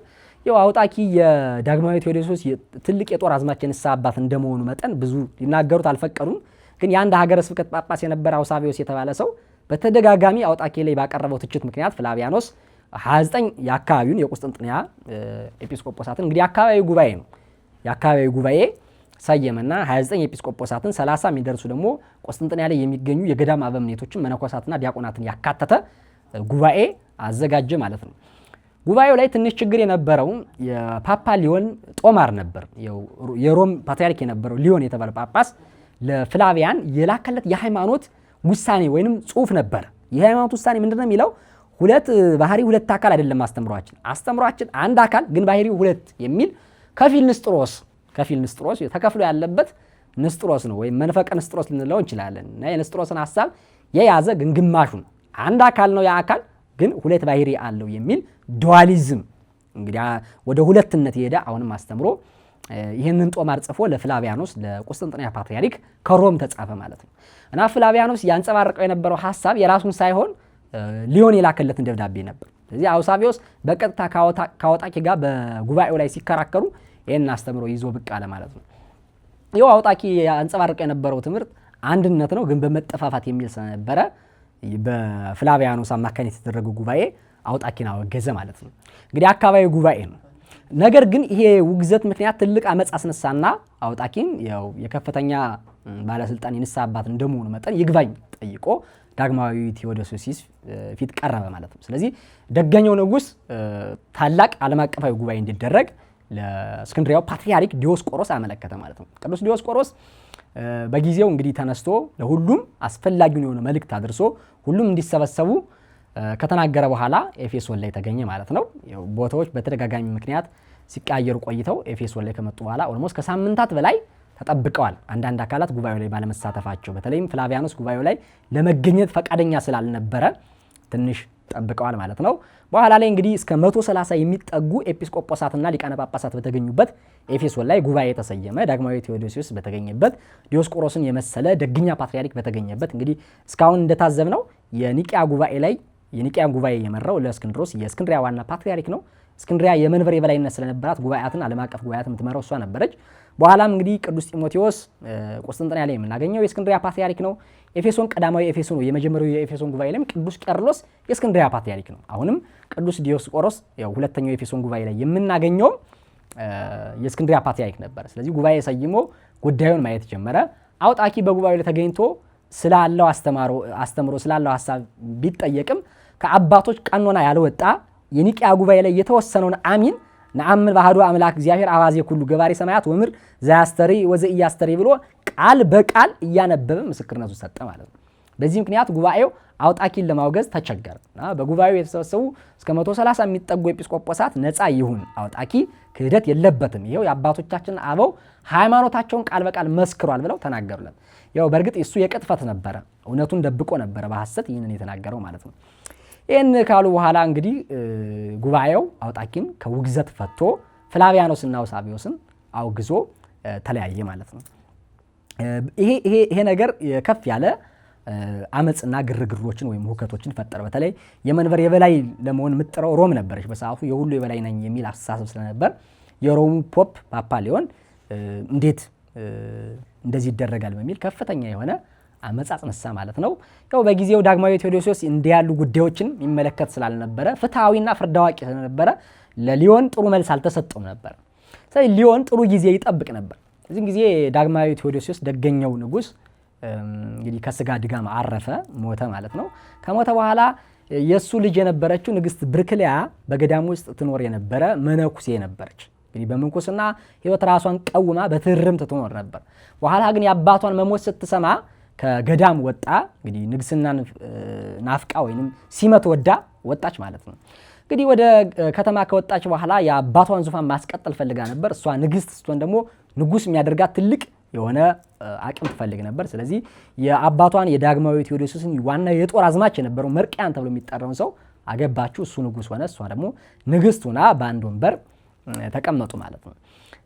ያው አውጣኪ የዳግማዊ ቴዎዶሲስ ትልቅ የጦር አዝማች የንስሐ አባት እንደመሆኑ መጠን ብዙ ሊናገሩት አልፈቀዱም። ግን የአንድ ሀገረ ስብከት ጳጳስ የነበረ አውሳቢዮስ የተባለ ሰው በተደጋጋሚ አውጣኪ ላይ ባቀረበው ትችት ምክንያት ፍላቪያኖስ 29 የአካባቢውን የቁስጥንጥንያ ኤጲስቆጶሳትን እንግዲህ የአካባቢው ጉባኤ ነው የአካባቢው ጉባኤ ሰየመና 29 ኤጲስቆጶሳትን 30 የሚደርሱ ደግሞ ቁስጥንጥንያ ላይ የሚገኙ የገዳም አበምኔቶችን መነኮሳትና ዲያቆናትን ያካተተ ጉባኤ አዘጋጀ ማለት ነው። ጉባኤው ላይ ትንሽ ችግር የነበረው የፓፓ ሊዮን ጦማር ነበር። የሮም ፓትርያርክ የነበረው ሊዮን የተባለ ጳጳስ ለፍላቪያን የላከለት የሃይማኖት ውሳኔ ወይንም ጽሑፍ ነበር። የሃይማኖት ውሳኔ ምንድነው የሚለው? ሁለት ባህሪ ሁለት አካል አይደለም አስተምሯችን አንድ አካል ግን ባህሪው ሁለት የሚል ከፊል ንስጥሮስ ተከፍሎ ያለበት ንስጥሮስ ነው ወይም መንፈቀ ንስጥሮስ ልንለው እንችላለን። እና የንስጥሮስን ሐሳብ የያዘ ግን ግማሹን አንድ አካል ነው ያ አካል ግን ሁለት ባህሪ አለው የሚል ዱዋሊዝም እንግዲህ ወደ ሁለትነት የሄደ አሁንም አስተምሮ ይህንን ጦማር ጽፎ ለፍላቪያኖስ ለቁስጥንጥንያ ፓትርያርክ ከሮም ተጻፈ ማለት ነው። እና ፍላቪያኖስ ያንጸባረቀው የነበረው ሐሳብ የራሱን ሳይሆን ሊዮን የላከለትን ደብዳቤ ነበር። ስለዚህ አውሳቢዮስ በቀጥታ ከአውጣኪ ጋር በጉባኤው ላይ ሲከራከሩ ይህን አስተምሮ ይዞ ብቅ አለ ማለት ነው። ይኸው አውጣኪ ያንጸባረቀው የነበረው ትምህርት አንድነት ነው ግን በመጠፋፋት የሚል ስለነበረ በፍላቪያኖስ አማካኝነት የተደረገው ጉባኤ አውጣኪን አወገዘ ማለት ነው። እንግዲህ አካባቢው ጉባኤ ነው። ነገር ግን ይሄ ውግዘት ምክንያት ትልቅ አመጽ አስነሳና አውጣኪን ያው የከፍተኛ ባለስልጣን የንስሐ አባት እንደመሆኑ መጠን ይግባኝ ጠይቆ ዳግማዊ ቴዎዶሲስ ፊት ቀረበ ማለት ነው። ስለዚህ ደገኛው ንጉስ ታላቅ ዓለም አቀፋዊ ጉባኤ እንዲደረግ ለእስክንድሪያው ፓትርያርክ ዲዮስቆሮስ አመለከተ ማለት ነው። ቅዱስ ዲዮስቆሮስ በጊዜው እንግዲህ ተነስቶ ለሁሉም አስፈላጊውን የሆነ መልእክት አድርሶ ሁሉም እንዲሰበሰቡ ከተናገረ በኋላ ኤፌሶን ላይ ተገኘ ማለት ነው። ቦታዎች በተደጋጋሚ ምክንያት ሲቀያየሩ ቆይተው ኤፌሶን ላይ ከመጡ በኋላ ኦልሞስት ከሳምንታት በላይ ተጠብቀዋል። አንዳንድ አካላት ጉባኤው ላይ ባለመሳተፋቸው በተለይም ፍላቪያኖስ ጉባኤው ላይ ለመገኘት ፈቃደኛ ስላልነበረ ትንሽ ጠብቀዋል ማለት ነው። በኋላ ላይ እንግዲህ እስከ 130 የሚጠጉ ኤጲስቆጶሳትና ሊቃነ ጳጳሳት በተገኙበት ኤፌሶን ላይ ጉባኤ ተሰየመ። ዳግማዊ ቴዎዶሲስ በተገኘበት ዲዮስቆሮስን የመሰለ ደግኛ ፓትርያርክ በተገኘበት እንግዲህ እስካሁን እንደታዘብነው የኒቂያ ጉባኤ የመራው ለእስክንድሮስ የእስክንድሪያ ዋና ፓትርያርክ ነው። እስክንድሪያ የመንበር የበላይነት ስለነበራት ጉባኤያትን ዓለም አቀፍ ጉባኤያትን የምትመራው እሷ ነበረች። በኋላም እንግዲህ ቅዱስ ጢሞቴዎስ ቁስጥንጥንያ ላይ የምናገኘው የእስክንድርያ ፓትርያርክ ነው። ኤፌሶን ቀዳማዊ ኤፌሶን ነው የመጀመሪያው የኤፌሶን ጉባኤ ላይ ቅዱስ ቄርሎስ የእስክንድርያ ፓትርያርክ ነው። አሁንም ቅዱስ ዲዮስቆሮስ ያው ሁለተኛው የኤፌሶን ጉባኤ ላይ የምናገኘው የእስክንድርያ ፓትርያርክ ነበር። ስለዚህ ጉባኤ ሰይሞ ጉዳዩን ማየት ጀመረ። አውጣኪ በጉባኤው ላይ ተገኝቶ ስላለው አስተምሮ ስላለው ሐሳብ ቢጠየቅም ከአባቶች ቀኖና ያልወጣ የኒቂያ ጉባኤ ላይ የተወሰነውን አሚን ነአምን በአሐዱ አምላክ እግዚአብሔር አባዜ ኩሉ ገባሬ ሰማያት ወምድር ዘያስተሪ ወዘኢያስተሪ ብሎ ቃል በቃል እያነበበ ምስክርነቱን ሰጠ ማለት ነው። በዚህ ምክንያት ጉባኤው አውጣኪን ለማውገዝ ተቸገረ። በጉባኤው የተሰበሰቡ እስከ 130 የሚጠጉ ኤጲስቆጶሳት ነፃ ይሁን፣ አውጣኪ ክህደት የለበትም፣ ይሄው የአባቶቻችን አበው ሃይማኖታቸውን ቃል በቃል መስክሯል ብለው ተናገሩለት። ያው በእርግጥ እሱ የቅጥፈት ነበረ፣ እውነቱን ደብቆ ነበረ በሐሰት ይህንን የተናገረው ማለት ነው። ይህን ካሉ በኋላ እንግዲህ ጉባኤው አውጣኪን ከውግዘት ፈቶ ፍላቪያኖስና ውሳቢዮስን አውግዞ ተለያየ ማለት ነው። ይሄ ነገር ከፍ ያለ አመጽና ግርግሮችን ወይም ሁከቶችን ፈጠረ። በተለይ የመንበር የበላይ ለመሆን የምትጠራው ሮም ነበረች በሰዓቱ የሁሉ የበላይ ነኝ የሚል አስተሳሰብ ስለነበር የሮሙ ፖፕ ፓፓ ሊሆን እንዴት እንደዚህ ይደረጋል በሚል ከፍተኛ የሆነ አመጽ አስነሳ ማለት ነው። ያው በጊዜው ዳግማዊ ቴዎዶሲዮስ እንዲያሉ ጉዳዮችን የሚመለከት ስላልነበረ ፍትሃዊና ፍርድ አዋቂ ስለነበረ ለሊዮን ጥሩ መልስ አልተሰጠውም ነበር። ስለዚህ ሊዮን ጥሩ ጊዜ ይጠብቅ ነበር። እዚህ ጊዜ ዳግማዊ ቴዎዶሲዮስ ደገኘው ንጉስ እንግዲህ ከስጋ ድጋም አረፈ፣ ሞተ ማለት ነው። ከሞተ በኋላ የሱ ልጅ የነበረችው ንግስት ብርክሊያ በገዳም ውስጥ ትኖር የነበረ መነኩሴ ነበረች። እንግዲህ በምንኩስና ህይወት ራሷን ቀውማ በትርምት ትኖር ነበር። በኋላ ግን የአባቷን መሞት ስትሰማ ከገዳም ወጣ። እንግዲህ ንግስናን ናፍቃ ወይንም ሲመት ወዳ ወጣች ማለት ነው። እንግዲህ ወደ ከተማ ከወጣች በኋላ የአባቷን ዙፋን ማስቀጠል ፈልጋ ነበር። እሷ ንግስት ስትሆን ደግሞ ንጉስ የሚያደርጋት ትልቅ የሆነ አቅም ትፈልግ ነበር። ስለዚህ የአባቷን የዳግማዊ ቴዎዶሲስን ዋና የጦር አዝማች የነበረው መርቅያን ተብሎ የሚጠራውን ሰው አገባችው። እሱ ንጉስ ሆነ፣ እሷ ደግሞ ንግስት ሆና በአንድ ወንበር ተቀመጡ ማለት ነው።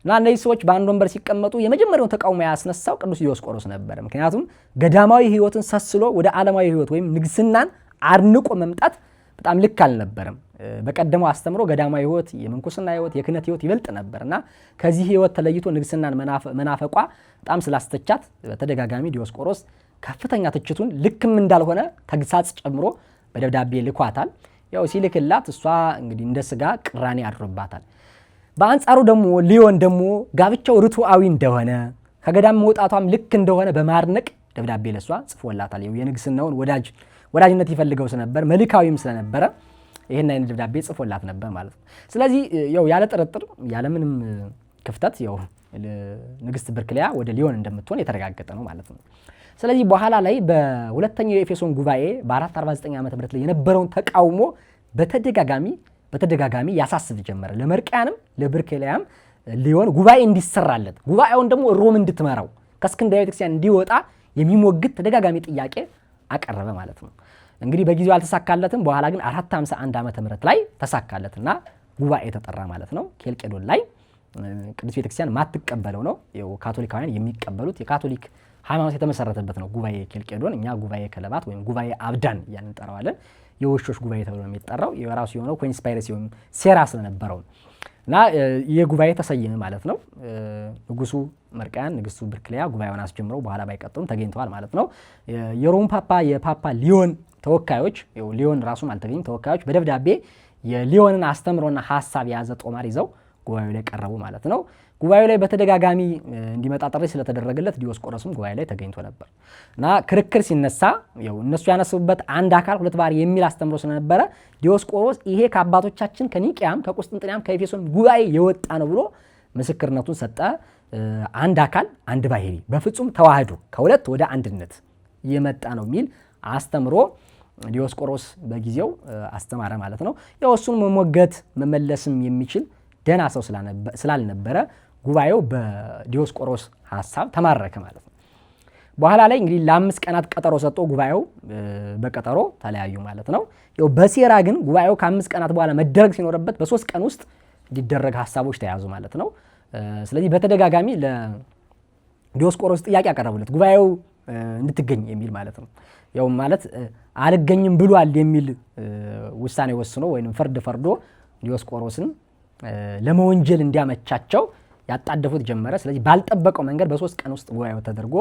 እና እነዚህ ሰዎች በአንድ ወንበር ሲቀመጡ የመጀመሪያውን ተቃውሞ ያስነሳው ቅዱስ ዲዮስቆሮስ ነበር። ምክንያቱም ገዳማዊ ህይወትን ሰስሎ ወደ ዓለማዊ ህይወት ወይም ንግስናን አርንቆ መምጣት በጣም ልክ አልነበረም። በቀደመው አስተምሮ ገዳማዊ ህይወት፣ የምንኩስና ህይወት፣ የክህነት ህይወት ይበልጥ ነበርና ከዚህ ህይወት ተለይቶ ንግስናን መናፈቋ በጣም ስላስተቻት በተደጋጋሚ ዲዮስቆሮስ ከፍተኛ ትችቱን ልክም እንዳልሆነ ተግሳጽ ጨምሮ በደብዳቤ ልኳታል። ያው ሲልክላት እሷ እንግዲህ እንደ ስጋ ቅራኔ አድሮባታል። በአንጻሩ ደግሞ ሊዮን ደግሞ ጋብቻው ርቱዓዊ እንደሆነ ከገዳም መውጣቷም ልክ እንደሆነ በማድነቅ ደብዳቤ ለሷ ጽፎላታል። የንግስናውን ወዳጅነት ይፈልገው ስለነበር መልካዊም ስለነበረ ይሄን አይነት ደብዳቤ ጽፎላት ነበር ማለት ነው። ስለዚህ ያለ ጥርጥር ያለ ምንም ክፍተት ንግስት ብርክሊያ ወደ ሊዮን እንደምትሆን የተረጋገጠ ነው ማለት ነው። ስለዚህ በኋላ ላይ በሁለተኛው የኤፌሶን ጉባኤ በ449 ዓመተ ምህረት ላይ የነበረውን ተቃውሞ በተደጋጋሚ ያሳስብ ጀመረ። ለመርቅያንም ለብርክሊያም ሊዮን ጉባኤ እንዲሰራለት፣ ጉባኤውን ደግሞ ሮም እንድትመራው፣ ከእስክንድርያ ቤተክርስቲያን እንዲወጣ የሚሞግት ተደጋጋሚ ጥያቄ አቀረበ ማለት ነው። እንግዲህ በጊዜው አልተሳካለትም። በኋላ ግን 451 ዓመተ ምህረት ላይ ተሳካለትና ጉባኤ ተጠራ ማለት ነው። ኬልቄዶን ላይ ቅዱስ ቤተክርስቲያን ማትቀበለው ነው፣ ካቶሊካውያን የሚቀበሉት የካቶሊክ ሃይማኖት የተመሰረተበት ነው ጉባኤ ኬልቄዶን። እኛ ጉባኤ ከለባት ወይም ጉባኤ አብዳን እያልን እንጠራዋለን። የውሾች ጉባኤ ተብሎ የሚጠራው የራሱ የሆነው ኮንስፓይረሲ ወይም ሴራ ስለነበረው እና የጉባኤ ተሰየመ ማለት ነው። ንጉሱ መርቅያን፣ ንግስቱ ብርክሊያ ጉባኤውን አስጀምረው በኋላ ባይቀጥሉም ተገኝተዋል ማለት ነው። የሮም የፓፓ ሊዮን ተወካዮች፣ ሊዮን ራሱም አልተገኘም፣ ተወካዮች በደብዳቤ የሊዮንን አስተምሮና ሐሳብ የያዘ ጦማር ይዘው ጉባኤው ላይ ቀረቡ ማለት ነው። ጉባኤው ላይ በተደጋጋሚ እንዲመጣ ጥሪ ስለተደረገለት ዲዮስቆሮስም ጉባኤ ላይ ተገኝቶ ነበር እና ክርክር ሲነሳ እነሱ ያነሱበት አንድ አካል ሁለት ባህሪ የሚል አስተምሮ ስለነበረ ዲዮስቆሮስ ይሄ ከአባቶቻችን ከኒቂያም ከቁስጥንጥንያም ከኤፌሶን ጉባኤ የወጣ ነው ብሎ ምስክርነቱን ሰጠ። አንድ አካል አንድ ባህሪ በፍጹም ተዋህዶ ከሁለት ወደ አንድነት የመጣ ነው የሚል አስተምሮ ዲዮስቆሮስ በጊዜው አስተማረ ማለት ነው። እሱን መሞገት መመለስም የሚችል ደህና ሰው ስላልነበረ ጉባኤው በዲዮስቆሮስ ሐሳብ ተማረከ ማለት ነው። በኋላ ላይ እንግዲህ ለ5 ቀናት ቀጠሮ ሰጥቶ ጉባኤው በቀጠሮ ተለያዩ ማለት ነው። በሴራ ግን ጉባኤው ከ5 ቀናት በኋላ መደረግ ሲኖርበት በ3 ቀን ውስጥ እንዲደረግ ሐሳቦች ተያዙ ማለት ነው። ስለዚህ በተደጋጋሚ ለዲዮስቆሮስ ጥያቄ ያቀረቡለት ጉባኤው እንድትገኝ የሚል ማለት ነው። ማለት አልገኝም ብሏል የሚል ውሳኔ ወስኖ ወይም ፍርድ ፈርዶ ዲዮስቆሮስን ለመወንጀል እንዲያመቻቸው ያጣደፉት ጀመረ። ስለዚህ ባልጠበቀው መንገድ በ3 ቀን ውስጥ ጉባኤው ተደርጎ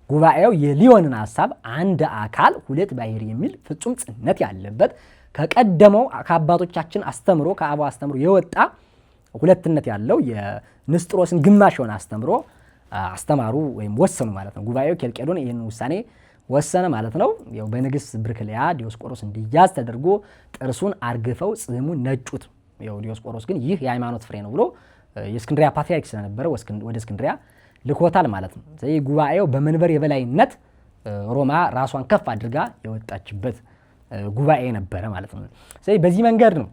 ጉባኤው የሊዮንን ሐሳብ አንድ አካል ሁለት ባሕርይ የሚል ፍጹም ጽነት ያለበት ከቀደመው ከአባቶቻችን አስተምሮ ከአበው አስተምሮ የወጣ ሁለትነት ያለው የንስጥሮስን ግማሽ የሆነ አስተምሮ አስተማሩ ወይም ወሰኑ ማለት ነው። ጉባኤው ኬልቄዶን ይህን ውሳኔ ወሰነ ማለት ነው። ያው በንግሥት ብርክልያ ዲዮስቆሮስ እንዲያዝ ተደርጎ ጥርሱን አርግፈው ጽሕሙን ነጩት። ያው ዲዮስቆሮስ ግን ይህ የሃይማኖት ፍሬ ነው ብሎ የእስክንድሪያ ፓትርያርክ ስለነበረ ወደ እስክንድሪያ ልኮታል ማለት ነው። ስለዚህ ጉባኤው በመንበር የበላይነት ሮማ ራሷን ከፍ አድርጋ የወጣችበት ጉባኤ ነበረ ማለት ነው። ስለዚህ በዚህ መንገድ ነው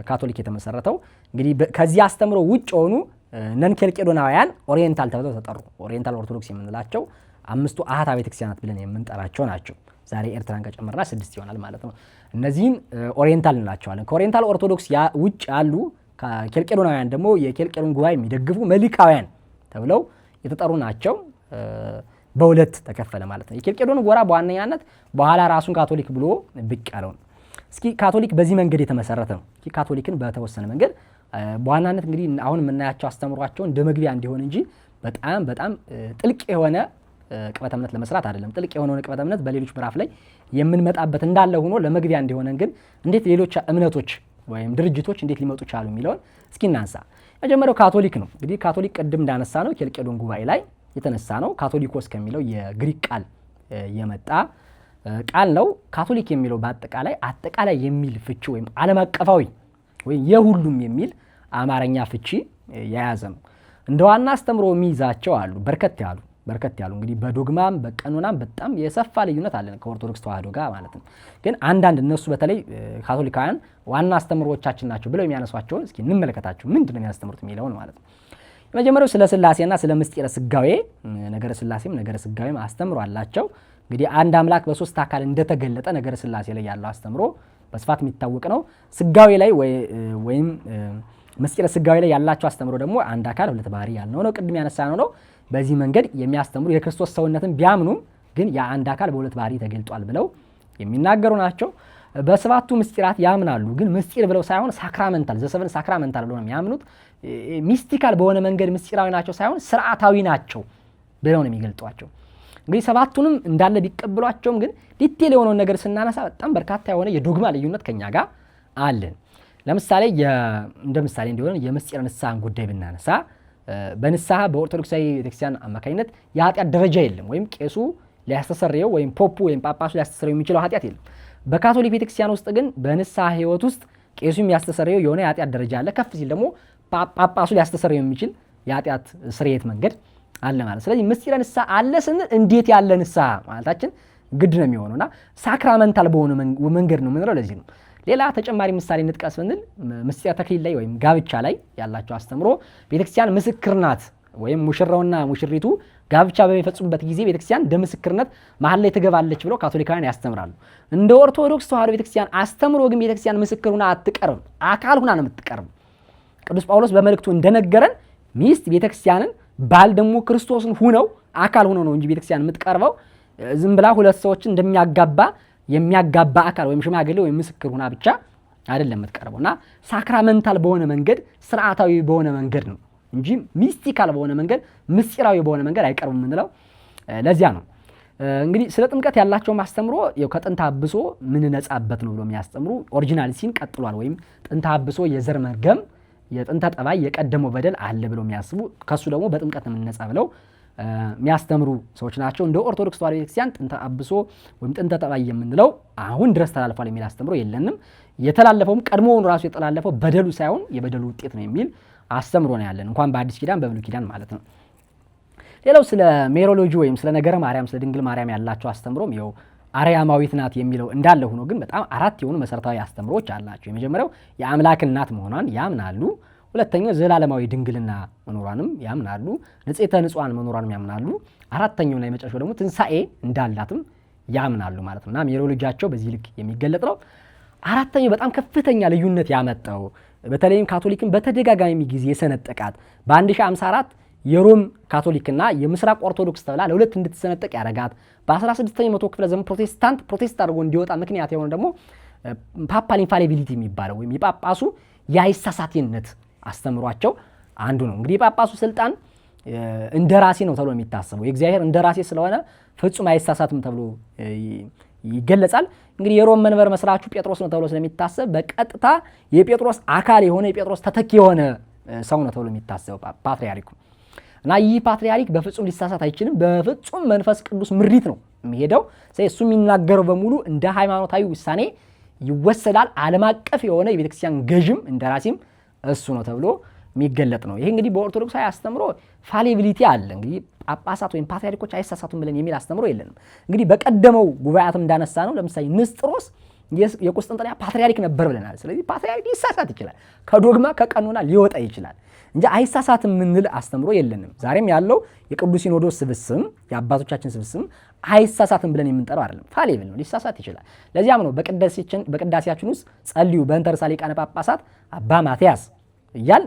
ካቶሊክ የተመሰረተው። እንግዲህ ከዚህ አስተምሮ ውጭ የሆኑ ነን ኬልቄዶናውያን ኦሪየንታል ተብለው ተጠሩ። ኦሪየንታል ኦርቶዶክስ የምንላቸው 5ቱ አሃት ቤተክርስቲያናት ብለን የምንጠራቸው ናቸው። ዛሬ ኤርትራን ከጨመርና 6 ይሆናል ማለት ነው። እነዚህን ኦሪየንታል እንላቸዋለን። ከኦሪየንታል ኦርቶዶክስ ውጭ ያሉ ኬልቄዶናውያን ደግሞ የኬልቄዶን ጉባኤ የሚደግፉ መሊካውያን ተብለው የተጠሩ ናቸው። በሁለት ተከፈለ ማለት ነው። የኬልቄዶን ጎራ በዋነኛነት በኋላ ራሱን ካቶሊክ ብሎ ብቅ ያለው ነው። እስኪ ካቶሊክ በዚህ መንገድ የተመሰረተ ነው። ካቶሊክን በተወሰነ መንገድ በዋናነት እንግዲህ አሁን የምናያቸው አስተምሯቸውን እንደ መግቢያ እንዲሆን እንጂ በጣም ጥልቅ የሆነ ቅበተ እምነት ለመስራት አይደለም። ጥልቅ የሆነውን ቅበተ እምነት በሌሎች ምዕራፍ ላይ የምንመጣበት እንዳለ ሆኖ ለመግቢያ እንዲሆነን ግን እንዴት ሌሎች እምነቶች ወይም ድርጅቶች እንዴት ሊመጡ ቻሉ የሚለውን እስኪ እናንሳ። መጀመሪያው ካቶሊክ ነው። እንግዲህ ካቶሊክ ቅድም እንዳነሳ ነው ኬልቄዶን ጉባኤ ላይ የተነሳ ነው። ካቶሊኮስ ከሚለው የግሪክ ቃል የመጣ ቃል ነው። ካቶሊክ የሚለው አጠቃላይ የሚል ፍቺ ወይም ዓለም አቀፋዊ ወይም የሁሉም የሚል አማርኛ ፍቺ የያዘ ነው። እንደ ዋና አስተምሮ የሚይዛቸው አሉ በርከት ያሉ እንግዲህ በዶግማም በቀኖናም በጣም የሰፋ ልዩነት አለ ከኦርቶዶክስ ተዋህዶ ጋር ማለት ነው። ግን አንዳንድ እነሱ በተለይ ካቶሊካውያን ዋና አስተምሮዎቻችን ናቸው ብለው የሚያነሷቸውን እስኪ እንመለከታቸው። ምንድነው የሚያስተምሩት የሚለውን ማለት ነው። የመጀመሪያው ስለ ሥላሴና ስለ ምስጢረ ሥጋዌ ነገረ ሥላሴም ነገረ ሥጋዌም አስተምሮ አላቸው። እንግዲህ አንድ አምላክ በ3 አካል እንደተገለጠ ነገረ ሥላሴ ላይ ያለው አስተምሮ በስፋት የሚታወቅ ነው። ሥጋዌ ላይ ወይም ምስጢረ ሥጋዌ ላይ ያላቸው አስተምሮ ደግሞ አንድ አካል ሁለት ባሕርይ ያልነው ነው። ቅድም ያነሳነው ነው። በዚህ መንገድ የሚያስተምሩ የክርስቶስ ሰውነትን ቢያምኑም ግን የአንድ አካል በሁለት ባሕርይ ተገልጧል ብለው የሚናገሩ ናቸው። በሰባቱ ምስጢራት ያምናሉ። ግን ምስጢር ብለው ሳይሆን ሳክራመንታል ዘሰብን ሳክራመንታል ብለው ነው የሚያምኑት። ሚስቲካል በሆነ መንገድ ምስጢራዊ ናቸው ሳይሆን ስርዓታዊ ናቸው ብለው ነው የሚገልጧቸው። እንግዲህ ሰባቱንም እንዳለ ቢቀበሏቸውም ግን ዲቴል የሆነውን ነገር ስናነሳ በጣም በርካታ የሆነ የዶግማ ልዩነት ከኛ ጋር አለን። ለምሳሌ እንደ ምሳሌ እንዲሆን የምስጢረ ንስሐን ጉዳይ ብናነሳ በንስሐ በኦርቶዶክሳዊ ቤተክርስቲያን አማካኝነት የኃጢአት ደረጃ የለም። ወይም ቄሱ ሊያስተሰርየው ወይም ፖፑ ወይም ጳጳሱ ሊያስተሰርየው የሚችለው ኃጢአት የለም። በካቶሊክ ቤተክርስቲያን ውስጥ ግን በንስሐ ህይወት ውስጥ ቄሱ የሚያስተሰርየው የሆነ የኃጢአት ደረጃ አለ። ከፍ ሲል ደግሞ ጳጳሱ ሊያስተሰርየው የሚችል የኃጢአት ስርየት መንገድ አለ ማለት። ስለዚህ ምስጢረ ንስሐ አለ ስንል እንዴት ያለ ንስሐ ማለታችን ግድ ነው የሚሆነውና ሳክራመንታል በሆነ መንገድ ነው የምንለው ለዚህ ነው። ሌላ ተጨማሪ ምሳሌ እንጥቀስ ብንል ምስጢረ ተክሊል ላይ ወይም ጋብቻ ላይ ያላቸው አስተምሮ ቤተክርስቲያን ምስክር ናት። ወይም ሙሽራውና ሙሽሪቱ ጋብቻ በሚፈጽሙበት ጊዜ ቤተክርስቲያን እንደ ምስክርነት መሀል ላይ ትገባለች ብለው ካቶሊካውያን ያስተምራሉ። እንደ ኦርቶዶክስ ተዋህዶ ቤተክርስቲያን አስተምሮ ግን ቤተክርስቲያን ምስክር ሁና አትቀርብም፣ አካል ሁና ነው የምትቀርብ። ቅዱስ ጳውሎስ በመልእክቱ እንደነገረን ሚስት ቤተክርስቲያንን፣ ባል ደግሞ ክርስቶስን ሁነው አካል ሁነው ነው እንጂ ቤተክርስቲያን የምትቀርበው ዝም ብላ ሁለት ሰዎችን የሚያጋባ አካል ወይም ሽማግሌ ወይም ምስክር ሁና ብቻ አይደለም የምትቀርበውና ሳክራመንታል በሆነ መንገድ ስርዓታዊ በሆነ መንገድ ነው እንጂ ሚስቲካል በሆነ መንገድ ምስጢራዊ በሆነ መንገድ አይቀርብም የምንለው ለዚያ ነው። እንግዲህ ስለ ጥምቀት ያላቸው ማስተምሮ ከጥንተ አብሶ ምን ነጻበት ነው ብሎ የሚያስተምሩ ኦሪጂናሊቲን ቀጥሏል። ወይም ጥንተ አብሶ የዘር መርገም የጥንተ ጠባይ የቀደመው በደል አለ ብሎ የሚያስቡ ከሱ ደግሞ በጥምቀት ምን ነጻ ብለው የሚያስተምሩ ሰዎች ናቸው። እንደ ኦርቶዶክስ ተዋህዶ ቤተክርስቲያን ጥንተ አብሶ ወይም ጥንተ ጠባይ የምንለው አሁን ድረስ ተላልፏል የሚል አስተምሮ የለንም። የተላለፈውም ቀድሞውን ራሱ የተላለፈው በደሉ ሳይሆን የበደሉ ውጤት ነው የሚል አስተምሮ ነው ያለን፣ እንኳን በአዲስ ኪዳን በብሉይ ኪዳን ማለት ነው። ሌላው ስለ ሜሮሎጂ ወይም ስለ ነገረ ማርያም ስለ ድንግል ማርያም ያላቸው አስተምሮም ይኸው አርያማዊት ናት የሚለው እንዳለ ሆኖ ግን በጣም 4 የሆኑ መሰረታዊ አስተምሮች አላቸው። የመጀመሪያው የአምላክ እናት መሆኗን ያምናሉ። ሁለተኛው ዘላለማዊ ድንግልና መኖሯንም ያምናሉ። ንጽሕተ ንጹሐን መኖሯንም ያምናሉ። አራተኛውና የመጨረሻው ደግሞ ትንሣኤ እንዳላትም ያምናሉ ማለት ነውና ሜሮሎጂያቸው በዚህ ልክ የሚገለጥ ነው። አራተኛው በጣም ከፍተኛ ልዩነት ያመጣው በተለይም ካቶሊክን በተደጋጋሚ ጊዜ የሰነጠቃት በ1054 የሮም ካቶሊክና የምስራቅ ኦርቶዶክስ ተብላ ለሁለት እንድትሰነጠቅ ያረጋት በ16ኛው መቶ ክፍለ ዘመን ፕሮቴስታንት አድርጎ እንዲወጣ ምክንያት የሆነ ደግሞ ፓፓል ኢንፋሊቢሊቲ የሚባለው ወይም የጳጳሱ የአይሳሳቴነት አስተምሯቸው አንዱ ነው። እንግዲህ የጳጳሱ ስልጣን እንደራሴ ነው ተብሎ የሚታሰበው የእግዚአብሔር እንደራሴ ስለሆነ ፍጹም አይሳሳትም ተብሎ ይገለጻል። እንግዲህ የሮም መንበር መስራቹ ጴጥሮስ ነው ተብሎ ስለሚታሰብ በቀጥታ የጴጥሮስ አካል የሆነ የጴጥሮስ ተተኪ የሆነ ሰው ነው ተብሎ የሚታሰበው ፓትርያርኩ እና ይህ ፓትርያርክ በፍጹም ሊሳሳት አይችልም። በፍጹም መንፈስ ቅዱስ ምሪት ነው የሚሄደው። እሱ የሚናገረው በሙሉ እንደ ሃይማኖታዊ ውሳኔ ይወሰዳል። ዓለም አቀፍ የሆነ የቤተክርስቲያን ገዥም እንደራሴም እሱ ነው ተብሎ የሚገለጥ ነው። ይሄ እንግዲህ በኦርቶዶክሳዊ አስተምሮ ፋሊቢሊቲ አለ። እንግዲህ ጳጳሳት ወይም ፓትርያርኮች አይሳሳቱም ብለን የሚል አስተምሮ የለንም። እንግዲህ በቀደመው ጉባኤያትም እንዳነሳ ነው ለምሳሌ ንስጥሮስ የቁስጥንጥንያ ፓትርያርክ ነበር ብለናል። ስለዚህ ፓትርያርክ ሊሳሳት ይችላል፣ ከዶግማ ከቀኖና ሊወጣ ይችላል እንጂ አይሳሳትም የምንል አስተምሮ የለንም። ዛሬም ያለው የቅዱስ ሲኖዶስ ስብስም የአባቶቻችን ስብስም አይሳሳትም ብለን የምንጠራው አይደለም። ፋሊብል ነው፣ ሊሳሳት ይችላል። ለዚያም ነው በቅዳሴያችን ውስጥ ጸልዩ በእንተ ርእሰ ሊቃነ ጳጳሳት አባ ማትያስ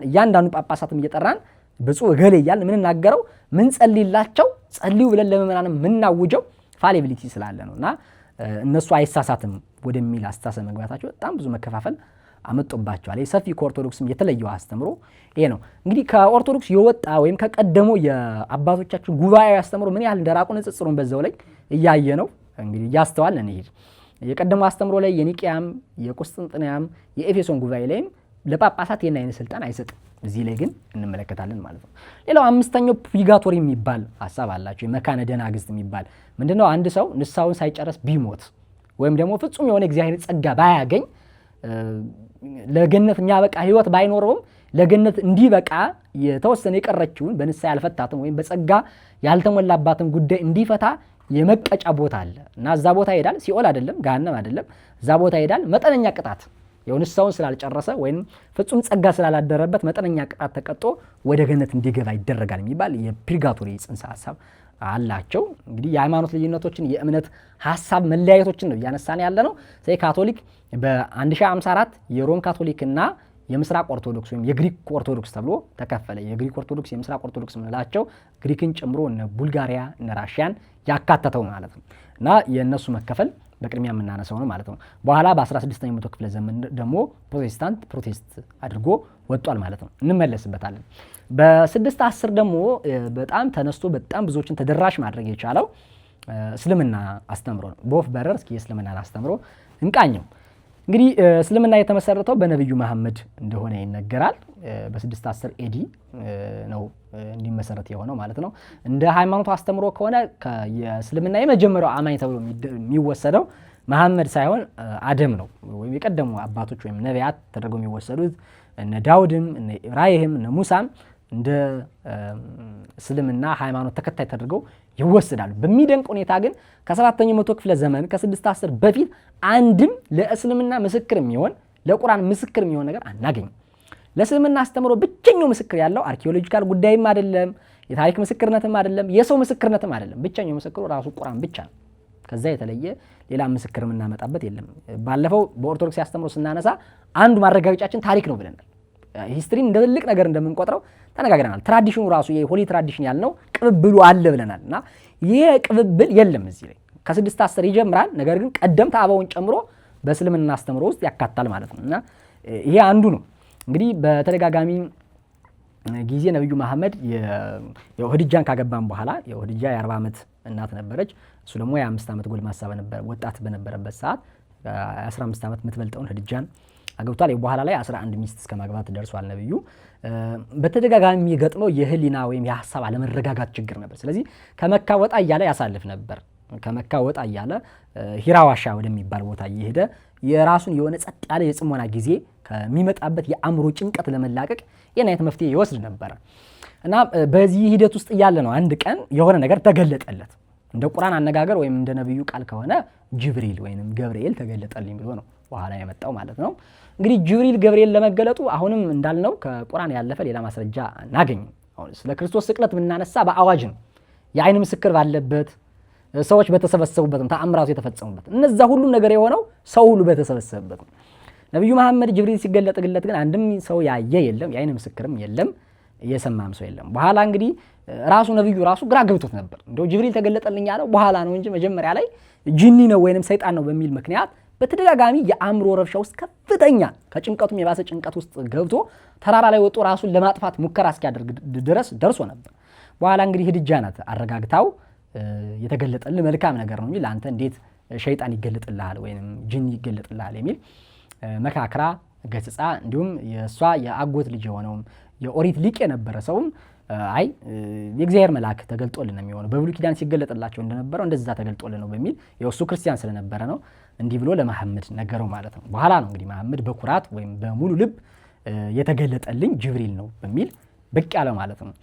እያንዳንዱ ጳጳሳትም እየጠራን ብፁዕ እገሌ እያልን ምንናገረው ምን ጸልይላቸው ጸልዩ ብለን ለምእመናን ምናውጀው ፋሊቢሊቲ ስላለ ነው። እና እነሱ አይሳሳትም ወደሚል አስተሳሰብ መግባታቸው በጣም ብዙ መከፋፈል አመጡባቸዋል። ሰፊ ከኦርቶዶክስም የተለየው አስተምሮ ይሄ ነው። እንግዲህ ከኦርቶዶክስ የወጣ ወይም ከቀደመው የአባቶቻችን ጉባኤ አስተምሮ ምን ያህል እንደራቁ ንጽጽሩን በዛው ላይ እያየ ነው እንግዲህ እያስተዋልን እንሂድ። የቀደመው አስተምሮ ላይ የኒቅያም የቁስጥንጥንያም የኤፌሶን ጉባኤ ላይም ለጳጳሳት የና አይነት ስልጣን አይሰጥም። እዚህ ላይ ግን እንመለከታለን ማለት ነው። ሌላው አምስተኛው ፑሪጋቶሪ የሚባል ሐሳብ አላቸው። የመካነ ደናግዝት የሚባል ምንድነው? አንድ ሰው ንስሐውን ሳይጨርስ ቢሞት ወይም ደግሞ ፍጹም የሆነ እግዚአብሔር ጸጋ ባያገኝ ለገነት የሚያበቃ ህይወት ባይኖረውም ለገነት እንዲበቃ የተወሰነ የቀረችውን በንስሐ ያልፈታትን ወይም በጸጋ ያልተሞላባትን ጉዳይ እንዲፈታ የመቀጫ ቦታ አለ እና እዛ ቦታ ይሄዳል። ሲኦል አይደለም፣ ገሃነም አይደለም። እዛ ቦታ ይሄዳል። መጠነኛ ቅጣት የንስሐውን ስላልጨረሰ ወይም ፍጹም ጸጋ ስላላደረበት መጠነኛ ቅጣት ተቀጦ ወደ ገነት እንዲገባ ይደረጋል የሚባል የፑሪጋቶሪ ጽንሰ ሐሳብ አላቸው። እንግዲህ የሃይማኖት ልዩነቶችን የእምነት ሐሳብ መለያየቶችን ነው እያነሳን ያለ ነው። ካቶሊክ በ1054 የሮም ካቶሊክና የምስራቅ ኦርቶዶክስ ወይም የግሪክ ኦርቶዶክስ ተብሎ ተከፈለ። የግሪክ ኦርቶዶክስ የምስራቅ ኦርቶዶክስ ምንላቸው ግሪክን ጨምሮ እነ ቡልጋሪያ እነ ራሽያን ያካተተው ማለት ነው እና የእነሱ መከፈል በቅድሚያ የምናነሳው ነው ማለት ነው። በኋላ በ16ኛው መቶ ክፍለ ዘመን ደግሞ ፕሮቴስት አድርጎ ወጧል ማለት ነው። እንመለስበታለን። በ610 ደግሞ በጣም ተነስቶ በጣም ብዙዎችን ተደራሽ ማድረግ የቻለው እስልምና አስተምሮ ነው። በወፍ በረር እስኪ የእስልምናን አስተምሮ እንቃኘው። እንግዲህ እስልምና የተመሰረተው በነብዩ መሐመድ እንደሆነ ይነገራል። በ610 ኤዲ ነው እንዲመሰረት የሆነው ማለት ነው። እንደ ሃይማኖቱ አስተምሮ ከሆነ የእስልምና የመጀመሪያው አማኝ ተብሎ የሚወሰደው መሐመድ ሳይሆን አደም ነው። ወይም የቀደሙ አባቶች ወይም ነቢያት ተደርገው የሚወሰዱት እነ ዳውድም እነ ኢብራሂም እነ ሙሳም እንደ እስልምና ሃይማኖት ተከታይ ተደርገው ይወሰዳሉ። በሚደንቅ ሁኔታ ግን ከ7ኛው መቶ ክፍለ ዘመን ከ610 በፊት አንድም ለእስልምና ምስክር የሚሆን ለቁርአን ምስክር የሚሆን ነገር አናገኝም። ለእስልምና አስተምሮ ብቸኛው ምስክር ያለው አርኪኦሎጂካል ጉዳይም አይደለም፣ የታሪክ ምስክርነትም አይደለም፣ የሰው ምስክርነትም አይደለም። ብቸኛው ምስክሩ ራሱ ቁርአን ብቻ ነው። ከዛ የተለየ ሌላ ምስክር የምናመጣበት የለም። ባለፈው በኦርቶዶክስ አስተምሮ ስናነሳ አንዱ ማረጋገጫችን ታሪክ ነው ብለናል። ሂስትሪን እንደ ትልቅ ነገር እንደምንቆጥረው ተነጋግረናል። ትራዲሽኑ ራሱ የሆሊ ትራዲሽን ያልነው ቅብብሉ አለ ብለናል እና ይሄ ቅብብል የለም እዚህ ላይ ከ610 ይጀምራል። ነገር ግን ቀደምት አበውን ጨምሮ በእስልምና አስተምሮ ውስጥ ያካታል ማለት ነው እና ይሄ አንዱ ነው። እንግዲህ በተደጋጋሚ ጊዜ ነብዩ መሐመድ የኸዲጃን ካገባን በኋላ የኸዲጃ የ40 ዓመት እናት ነበረች። እሱ ደግሞ የ5 ዓመት ጎልማሳ ወጣት በነበረበት ሰዓት 15 ዓመት የምትበልጠውን ኸዲጃን አገብቷል። በኋላ ላይ 11 ሚስት እስከ ማግባት ደርሷል ነብዩ። በተደጋጋሚ የሚገጥመው የህሊና ወይም የሐሳብ አለመረጋጋት ችግር ነበር። ስለዚህ ከመካ ወጣ እያለ ያሳልፍ ነበር። ከመካ ወጣ እያለ ሂራ ዋሻ ወደሚባል ቦታ እየሄደ የራሱን የሆነ ጸጥ ያለ የጽሞና ጊዜ ከሚመጣበት የአእምሮ ጭንቀት ለመላቀቅ የናይት መፍትሄ ይወስድ ነበር እና በዚህ ሂደት ውስጥ እያለ ነው አንድ ቀን የሆነ ነገር ተገለጠለት። እንደ ቁርአን አነጋገር ወይም እንደ ነብዩ ቃል ከሆነ ጅብሪል ወይንም ገብርኤል ተገለጠልኝ ብሎ ነው በኋላ የመጣው ማለት ነው። እንግዲህ ጅብሪል ገብርኤል ለመገለጡ አሁንም እንዳልነው ከቁርአን ያለፈ ሌላ ማስረጃ አናገኝም። አሁን ስለ ክርስቶስ ስቅለት ብናነሳ በአዋጅ ነው፣ የአይን ምስክር ባለበት፣ ሰዎች በተሰበሰቡበት ነው ተአምራቱ የተፈጸሙበት። እነዛ ሁሉ ነገር የሆነው ሰው ሁሉ በተሰበሰበበት ነው። ነብዩ መሐመድ ጅብሪል ሲገለጥለት ግን አንድም ሰው ያየ የለም፣ የአይን ምስክርም የለም፣ የሰማም ሰው የለም። በኋላ እንግዲህ ራሱ ነብዩ ራሱ ግራ ገብቶት ነበር። እንደው ጅብሪል ተገለጠልኝ ያለው በኋላ ነው እንጂ መጀመሪያ ላይ ጂኒ ነው ወይንም ሰይጣን ነው በሚል ምክንያት በተደጋጋሚ የአእምሮ ረብሻ ውስጥ ከፍተኛ ከጭንቀቱም የባሰ ጭንቀት ውስጥ ገብቶ ተራራ ላይ ወጥቶ ራሱን ለማጥፋት ሙከራ እስኪያደርግ ድረስ ደርሶ ነበር። በኋላ እንግዲህ ህድጃ ናት አረጋግታው የተገለጠልህ መልካም ነገር ነው እንጂ ለአንተ እንዴት ሸይጣን ይገለጥልሃል ወይም ጅን ይገለጥልሃል የሚል መካከራ ገጽጻ እንዲሁም የእሷ የአጎት ልጅ የሆነውም የኦሪት ሊቅ የነበረ ሰውም አይ የእግዚአብሔር መልአክ ተገልጦልን ነው የሚሆነው በብሉይ ኪዳን ሲገለጥላቸው እንደነበረው እንደዛ ተገልጦልን ነው በሚል የእሱ ክርስቲያን ስለነበረ ነው እንዲህ ብሎ ለመሐመድ ነገረው ማለት ነው። በኋላ ነው እንግዲህ መሐመድ በኩራት ወይም በሙሉ ልብ የተገለጠልኝ ጅብሪል ነው በሚል ብቅ ያለው ማለት ነው።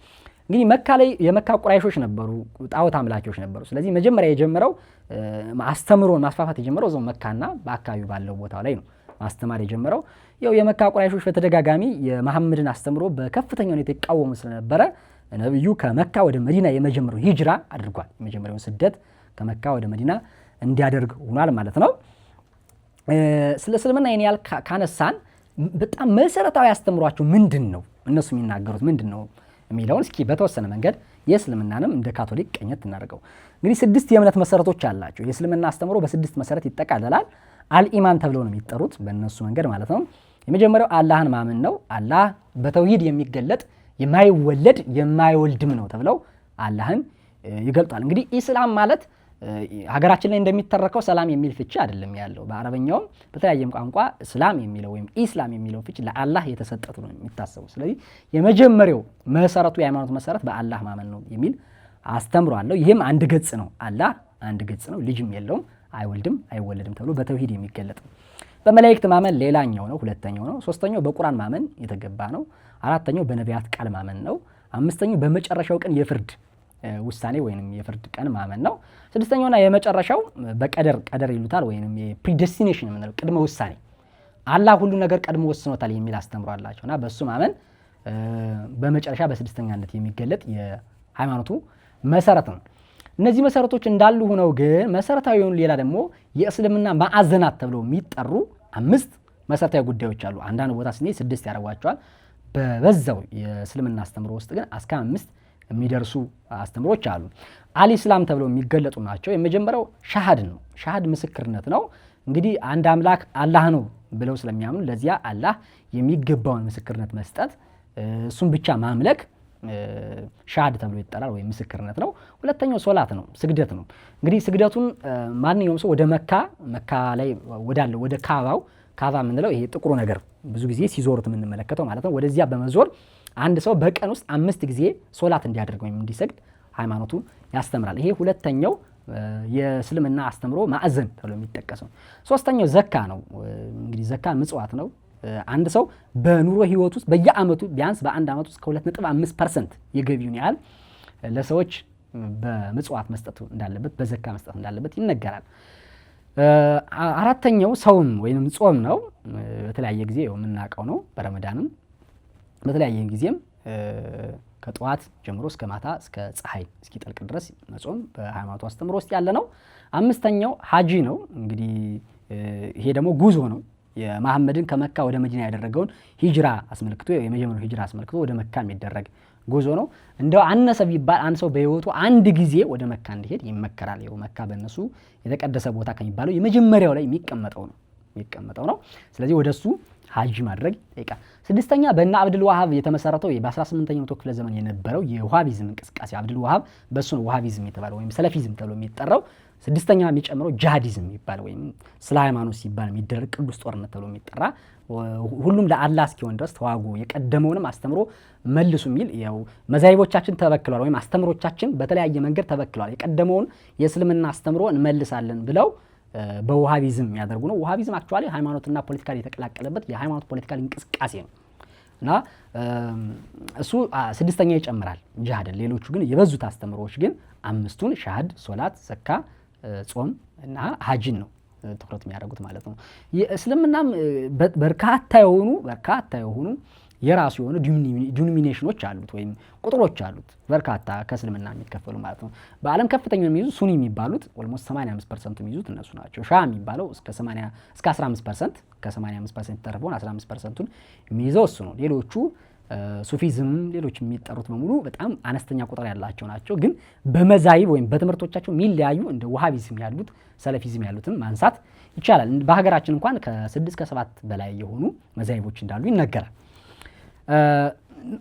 እንግዲህ መካ ላይ የመካ ቁራይሾች ነበሩ፣ ጣዖት አምላኪዎች ነበሩ። ስለዚህ መጀመሪያ የጀመረው አስተምሮን ማስፋፋት የጀመረው እዛው መካና በአካባቢው ባለው ቦታ ላይ ነው ማስተማር የጀመረው። ያው የመካ ቁራይሾች በተደጋጋሚ የመሐመድን አስተምሮ በከፍተኛ ሁኔታ ይቃወሙ ስለነበረ ነብዩ ከመካ ወደ መዲና የመጀመሪያው ሂጅራ አድርጓል። የመጀመሪያውን ስደት ከመካ ወደ መዲና እንዲያደርግ ሆኗል ማለት ነው። ስለ እስልምና ይሄን ያህል ካነሳን በጣም መሰረታዊ አስተምሯቸው ምንድን ነው እነሱ የሚናገሩት ምንድን ነው የሚለውን እስኪ በተወሰነ መንገድ የእስልምናንም እንደ ካቶሊክ ቀኘት እናደርገው። እንግዲህ 6 የእምነት መሰረቶች አላቸው። የእስልምና አስተምሮ በ6 መሰረት ይጠቃለላል። አልኢማን ተብለው ነው የሚጠሩት በእነሱ መንገድ ማለት ነው። የመጀመሪያው አላህን ማመን ነው። አላህ በተውሂድ የሚገለጥ የማይወለድ የማይወልድም ነው ተብለው አላህን ይገልጣል። እንግዲህ ኢስላም ማለት ሀገራችን ላይ እንደሚተረከው ሰላም የሚል ፍቺ አይደለም ያለው። በአረበኛውም በተለያየም ቋንቋ እስላም የሚለው ወይም ኢስላም የሚለው ፍቺ ለአላህ የተሰጠቱ ነው የሚታሰበው። ስለዚህ የመጀመሪያው መሰረቱ የሃይማኖት መሰረት በአላህ ማመን ነው የሚል አስተምሮ አለው። ይህም አንድ ገጽ ነው። አላህ አንድ ገጽ ነው፣ ልጅም የለውም፣ አይወልድም አይወለድም ተብሎ በተውሂድ የሚገለጥ ነው። በመላእክት ማመን ሌላኛው ነው፣ ሁለተኛው ነው። ሶስተኛው በቁርአን ማመን የተገባ ነው። አራተኛው በነቢያት ቃል ማመን ነው። አምስተኛው በመጨረሻው ቀን የፍርድ ውሳኔ ወይንም የፍርድ ቀን ማመን ነው። ስድስተኛውና የመጨረሻው ቀደር ይሉታል ወይንም የፕሪዴስቲኔሽን የምንለው ቅድመ ውሳኔ አላህ ሁሉ ነገር ቀድሞ ወስኖታል የሚል አስተምሮ አላቸውና በሱ ማመን በመጨረሻ በስድስተኛነት የሚገለጥ የሃይማኖቱ መሰረት ነው። እነዚህ መሰረቶች እንዳሉ ሆነው ግን መሰረታዊ የሆኑ ሌላ ደግሞ የእስልምና ማዕዘናት ተብለው የሚጠሩ 5 መሰረታዊ ጉዳዮች አሉ። አንዳንድ ቦታ ስንሄድ 6 ያደርጓቸዋል። በበዛው የእስልምና አስተምሮ ውስጥ ግን እስከ 5 የሚደርሱ አስተምሮች አሉ። አልኢስላም ተብለው የሚገለጡ ናቸው። የመጀመሪያው ሻሃድ ነው። ሻሃድ ምስክርነት ነው። እንግዲህ አንድ አምላክ አላህ ነው ብለው ስለሚያምኑ ለዚያ አላህ የሚገባውን ምስክርነት መስጠት፣ እሱም ብቻ ማምለክ ሻሃድ ተብሎ ይጠራል ወይም ምስክርነት ነው። ሁለተኛው ሶላት ነው፣ ስግደት ነው። እንግዲህ ስግደቱን ማንኛውም ሰው ወደ መካ ላይ ወዳለው ወደ ካባ የምንለው ይሄ ጥቁሩ ነገር ብዙ ጊዜ ሲዞሩት የምንመለከተው ማለት ነው። ወደዚያ በመዞር አንድ ሰው በቀን ውስጥ 5 ጊዜ ሶላት እንዲያደርግ ወይም እንዲሰግድ ሃይማኖቱ ያስተምራል። ይሄ ሁለተኛው የእስልምና አስተምሮ ማዕዘን ተብሎ የሚጠቀሰው። ሶስተኛው ዘካ ነው። እንግዲህ ዘካ ምጽዋት ነው። አንድ ሰው በኑሮ ህይወት ውስጥ በየአመቱ ቢያንስ በአንድ አመት ውስጥ ከ2.5% የገቢውን ያህል ለሰዎች በምጽዋት መስጠት እንዳለበት በዘካ መስጠት እንዳለበት ይነገራል። አራተኛው ሰውም ወይም ጾም ነው። በተለያየ ጊዜ የምናውቀው ነው። በረመዳንም በተለያየ ጊዜም ከጠዋት ጀምሮ እስከ ማታ እስከ ፀሐይ እስኪጠልቅ ድረስ መጾም በሃይማኖቱ አስተምሮ ውስጥ ያለ ነው። አምስተኛው ሀጂ ነው። እንግዲህ ይሄ ደግሞ ጉዞ ነው። የመሐመድን ከመካ ወደ መዲና ያደረገውን ሂጅራ አስመልክቶ የመጀመሪያው ሂጅራ አስመልክቶ ወደ መካ የሚደረግ ጉዞ ነው። እንደው አነሰ ቢባል አንድ ሰው በህይወቱ አንድ ጊዜ ወደ መካ እንዲሄድ ይመከራል። ይኸው መካ በእነሱ የተቀደሰ ቦታ ከሚባለው የመጀመሪያው ላይ የሚቀመጠው ነው። ስለዚህ ወደሱ ሀጂ ማድረግ ይጠይቃል። ስድስተኛ በእነ አብዱል ወሃብ የተመሰረተው በ18ኛው መቶ ክፍለ ዘመን የነበረው የውሃቢዝም እንቅስቃሴ አብዱል ወሃብ በሱ ነው ውሃቢዝም የተባለው ወይም ሰለፊዝም ተብሎ የሚጠራው። ስድስተኛ የሚጨምረው ጂሃዲዝም የሚባል ወይም ስለ ሃይማኖት ሲባል የሚደረግ ቅዱስ ጦርነት ተብሎ የሚጠራ ሁሉም ለአላህ እስኪሆን ድረስ ተዋጉ የቀደመውንም አስተምሮ መልሱ የሚል ያው መዛሂቦቻችን ተበክሏል ወይም አስተምሮቻችን በተለያየ መንገድ ተበክሏል። የቀደመውን የእስልምና አስተምሮ እንመልሳለን ብለው በውሃቢዝም ያደርጉ ነው። ውሃቢዝም አክቹአሊ ሃይማኖትና ፖለቲካ የተቀላቀለበት የሃይማኖት ፖለቲካል እንቅስቃሴ ነው እና እሱ ስድስተኛ ይጨምራል ጂሃድን። ሌሎቹ ግን የበዙት አስተምሮዎች ግን 5ቱን ሻሃድ፣ ሶላት፣ ዘካ፣ ጾም እና ሀጂን ነው ትኩረት የሚያደርጉት ማለት ነው። የእስልምናም በርካታ የሆኑ የራሱ የሆኑ ዲኖሚኔሽኖች አሉት ወይም ቁጥሮች አሉት በርካታ ከእስልምና የሚከፈሉ ማለት ነው። በዓለም ከፍተኛ የሚይዙ ሱኒ የሚባሉት ኦልሞስት 85% የሚይዙት እነሱ ናቸው። ሻ የሚባለው እስከ 15% ከ85% የተረፈውን 15%ቱን የሚይዘው እሱ ነው። ሌሎቹ ሱፊዝም ሌሎች የሚጠሩት በሙሉ በጣም አነስተኛ ቁጥር ያላቸው ናቸው። ግን በመዛይብ ወይም በትምህርቶቻቸው የሚለያዩ እንደ ዋሃቢዝም ያሉት ሰለፊዝም ያሉትን ማንሳት ይቻላል። በሀገራችን እንኳን ከ6 ከ7 በላይ የሆኑ መዛይቦች እንዳሉ ይነገራል።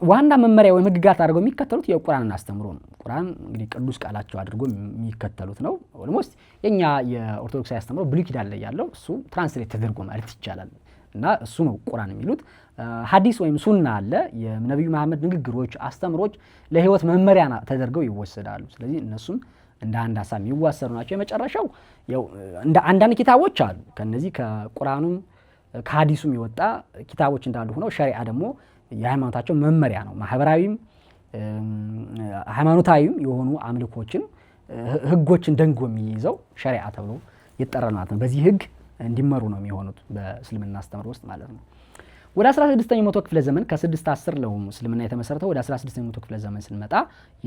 ዋና መመሪያ ወይም ህግጋት አድርገው የሚከተሉት የቁርአንን አስተምሮ ነው። ቁርአን እንግዲህ ቅዱስ ቃላቸው አድርጎ የሚከተሉት ነው። ኦልሞስት የኛ የኦርቶዶክሳዊ አስተምሮ ብሉይ ኪዳን ላይ ያለው እሱ ትራንስሌት ተደርጎ ማለት ይቻላል እና እሱ ነው ቁርአን የሚሉት። ሐዲስ ወይም ሱና አለ። የነብዩ መሐመድ ንግግሮች፣ አስተምሮች ለህይወት መመሪያ ተደርገው ይወሰዳሉ። ስለዚህ እነሱም እንደ አንድ ሀሳብ የሚዋሰዱ ናቸው። የመጨረሻው ያው እንደ አንዳንድ ኪታቦች አሉ። ከነዚህ ከቁርአኑም ከሐዲሱም የወጣ ኪታቦች እንዳሉ ሆነው ሸሪዓ ደግሞ የሃይማኖታቸው መመሪያ ነው። ማህበራዊም ሃይማኖታዊም የሆኑ አምልኮችን ህጎችን ደንጎ የሚይዘው ሸሪዓ ተብሎ ይጠራል ማለት ነው። በዚህ ህግ እንዲመሩ ነው የሚሆኑት በእስልምና አስተምሮ ውስጥ ማለት ነው። ወደ 16ኛው መቶ ክፍለ ዘመን ከ610 ነው እስልምና የተመሰረተው። ወደ 16ኛው መቶ ክፍለ ዘመን ስንመጣ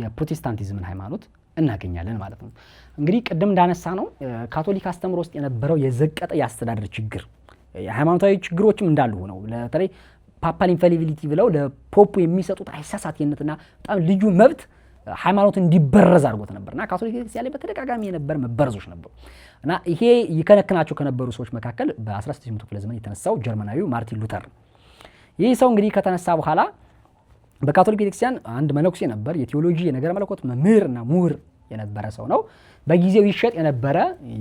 የፕሮቴስታንቲዝምን ሃይማኖት እናገኛለን ማለት ነው። እንግዲህ ቅድም እንዳነሳ ነው ካቶሊክ አስተምሮ ውስጥ የነበረው የዘቀጠ የአስተዳደር ችግር፣ ሃይማኖታዊ ችግሮችም እንዳሉ ሆነው በተለይ ፓፓል ኢንፋሊቢሊቲ ብለው ለፖፑ የሚሰጡት አይሳሳትነትና በጣም ልዩ መብት ሃይማኖት እንዲበረዝ አድርጎት ነበርና ካቶሊክ ቤተክርስቲያን ላይ በተደጋጋሚ የነበረ መበረዞች ነበሩ እና ይሄ ይከነክናቸው ከነበሩ ሰዎች መካከል በ16ኛው ክፍለ ዘመን የተነሳው ጀርመናዊው ማርቲን ሉተር። ይህ ሰው እንግዲህ ከተነሳ በኋላ በካቶሊክ ቤተክርስቲያን አንድ መነኩሴ ነበር። የቴዎሎጂ የነገረ መለኮት መምህርና ምሁር የነበረ ሰው ነው። በጊዜው ይሸጥ የነበረ